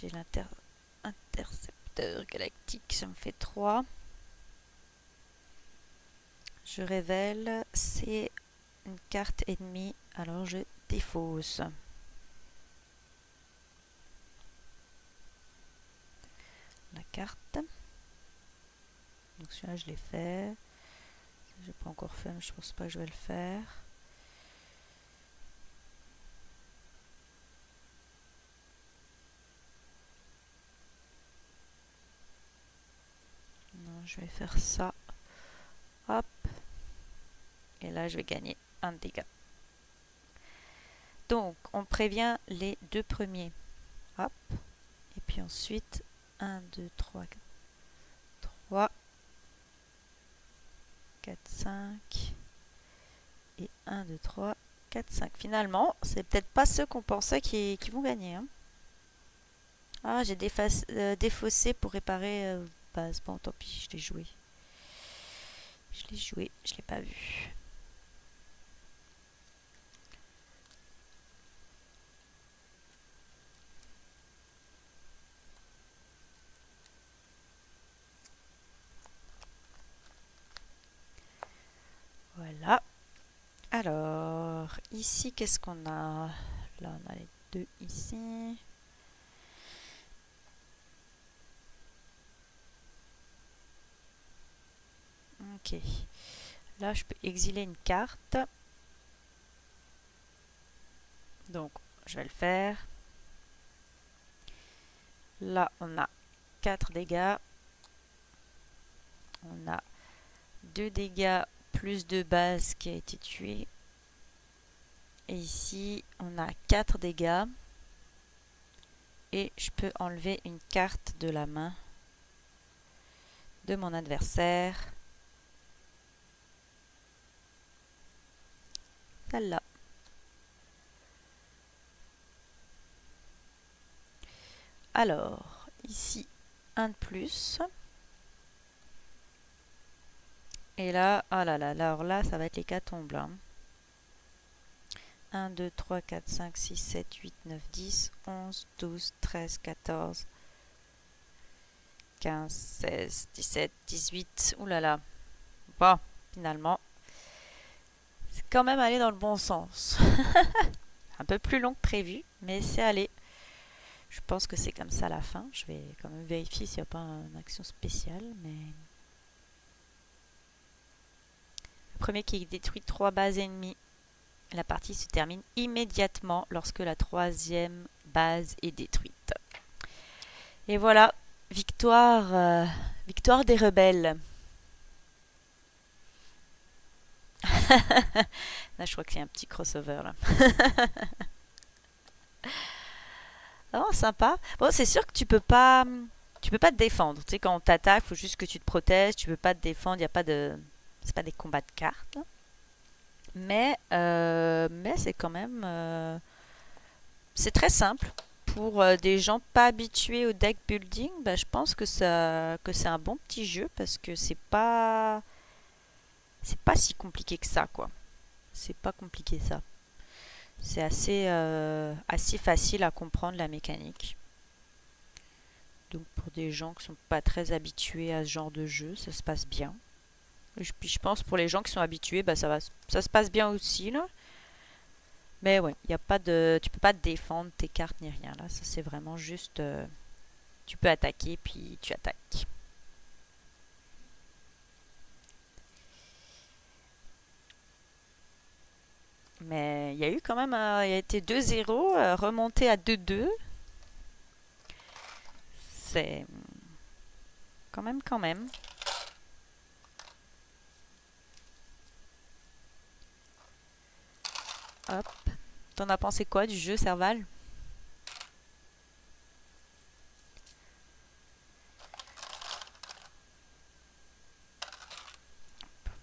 j'ai l'intercepteur galactique, ça me fait 3. Je révèle, c'est une carte ennemie, alors je défausse. La carte. Donc celui-là, je l'ai fait. Je n'ai pas encore fait, mais je pense pas que je vais le faire. Non, je vais faire ça. Hop. Et là, je vais gagner un dégât. Donc, on prévient les 2 premiers. Hop. Et puis ensuite, 1, 2, 3, 3, 4, 5. Et 1, 2, 3, 4, 5. Finalement, c'est peut-être pas ceux qu'on pensait qui vont gagner. Hein. Ah, j'ai défaussé pour réparer base. Bon, tant pis, je l'ai joué. Je l'ai pas vu. Voilà. Alors, ici, qu'est-ce qu'on a? Là, on a les 2 ici. Ok. Là, je peux exiler une carte. Donc, je vais le faire. Là, on a 4 dégâts. On a 2 dégâts plus de base qui a été tué. Et ici, on a 4 dégâts. Et je peux enlever une carte de la main de mon adversaire. Celle-là. Alors, ici, un de plus. Et là, oh là là, alors là, ça va être l'hécatombe. Là. 1, 2, 3, 4, 5, 6, 7, 8, 9, 10, 11, 12, 13, 14, 15, 16, 17, 18. Ouh là là. Bon, finalement, c'est quand même allé dans le bon sens. Un peu plus long que prévu, mais c'est allé. Je pense que c'est comme ça à la fin. Je vais quand même vérifier s'il n'y a pas une action spéciale, mais... Le premier qui détruit 3 bases ennemies. La partie se termine immédiatement lorsque la 3e base est détruite. Et voilà, victoire, victoire des rebelles. Là, je crois qu'il y a un petit crossover là. Oh, sympa. Bon, c'est sûr que tu peux pas te défendre. Tu sais, quand on t'attaque, il faut juste que tu te protèges. Tu peux pas te défendre. Il y a pas de, c'est pas des combats de cartes. Mais c'est quand même, c'est très simple pour des gens pas habitués au deck building. Bah, je pense que c'est un bon petit jeu parce que c'est pas si compliqué que ça, quoi. C'est pas compliqué ça. C'est assez facile à comprendre la mécanique. Donc pour des gens qui sont pas très habitués à ce genre de jeu, ça se passe bien. Et puis je pense pour les gens qui sont habitués, bah ça se passe bien aussi là. Mais ouais, y a pas de, tu peux pas défendre tes cartes ni rien là. Ça c'est vraiment juste, tu peux attaquer puis tu attaques. Mais il y a eu quand même, il a été 2-0, remonté à 2-2. C'est quand même, quand même. Hop. T'en as pensé quoi du jeu, Serval?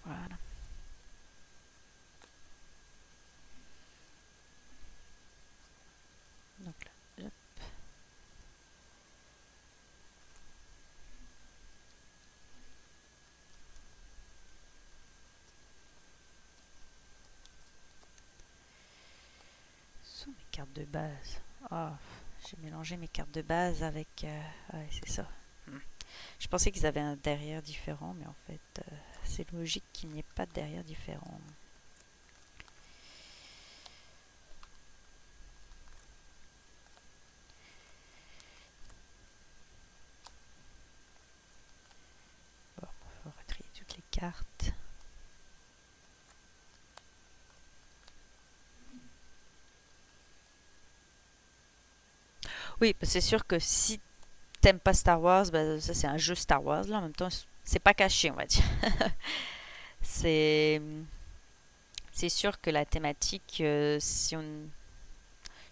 Voilà. Donc là, hop. Sont mes cartes de base. Ah, J'ai mélangé mes cartes de base avec... ouais, c'est ça. Hmm. Je pensais qu'ils avaient un derrière différent, mais en fait, c'est logique qu'il n'y ait pas de derrière différent. Bon, on va retrier toutes les cartes. Oui, c'est sûr que si t'aimes pas Star Wars, bah, ça c'est un jeu Star Wars là. En même temps, c'est pas caché, on va dire. c'est c'est sûr que la thématique, si on,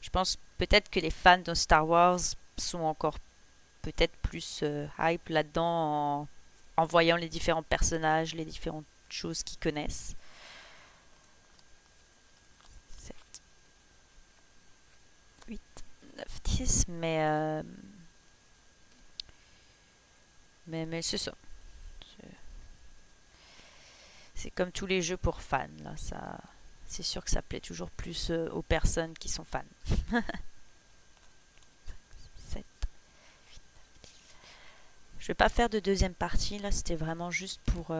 je pense peut-être que les fans de Star Wars sont encore peut-être plus hype là-dedans en voyant les différents personnages, les différentes choses qu'ils connaissent. 7, 8, 9, 10, mais c'est ça. C'est comme tous les jeux pour fans. Là, ça, c'est sûr que ça plaît toujours plus aux personnes qui sont fans. 7. Je vais pas faire de deuxième partie. Là, c'était vraiment juste pour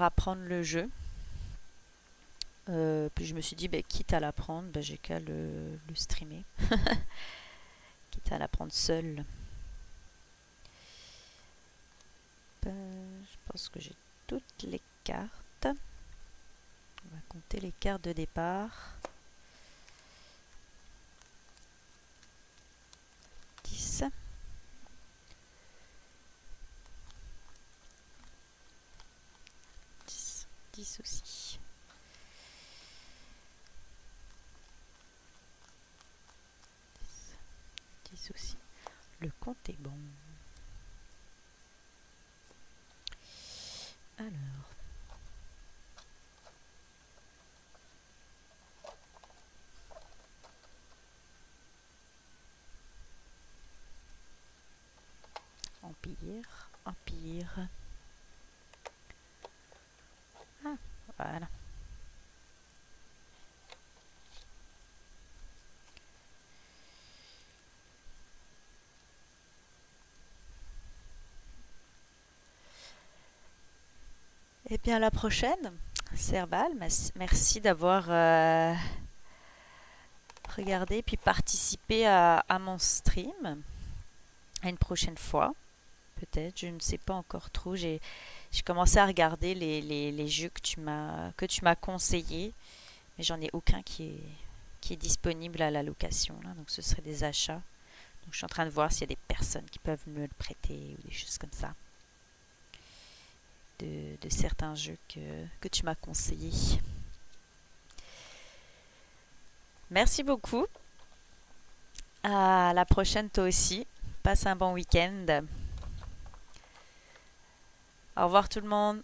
apprendre le jeu. Puis je me suis dit, bah, quitte à l'apprendre, bah, j'ai qu'à le streamer. Quitte à l'apprendre seul. Je pense que j'ai toutes les cartes. On va compter les cartes de départ. 10. 10. 10 aussi. 10 aussi. Le compte est bon. Alors. Empire. Empire. Ah, voilà. Et bien à la prochaine, Serval. Merci d'avoir regardé puis participé à mon stream. À une prochaine fois, peut-être. Je ne sais pas encore trop. J'ai commencé à regarder les jeux que tu m'as conseillé, mais j'en ai aucun qui est disponible à la location. Là, donc ce serait des achats. Donc je suis en train de voir s'il y a des personnes qui peuvent me le prêter ou des choses comme ça. De certains jeux que tu m'as conseillés. Merci beaucoup. À la prochaine toi aussi. Passe un bon week-end. Au revoir tout le monde.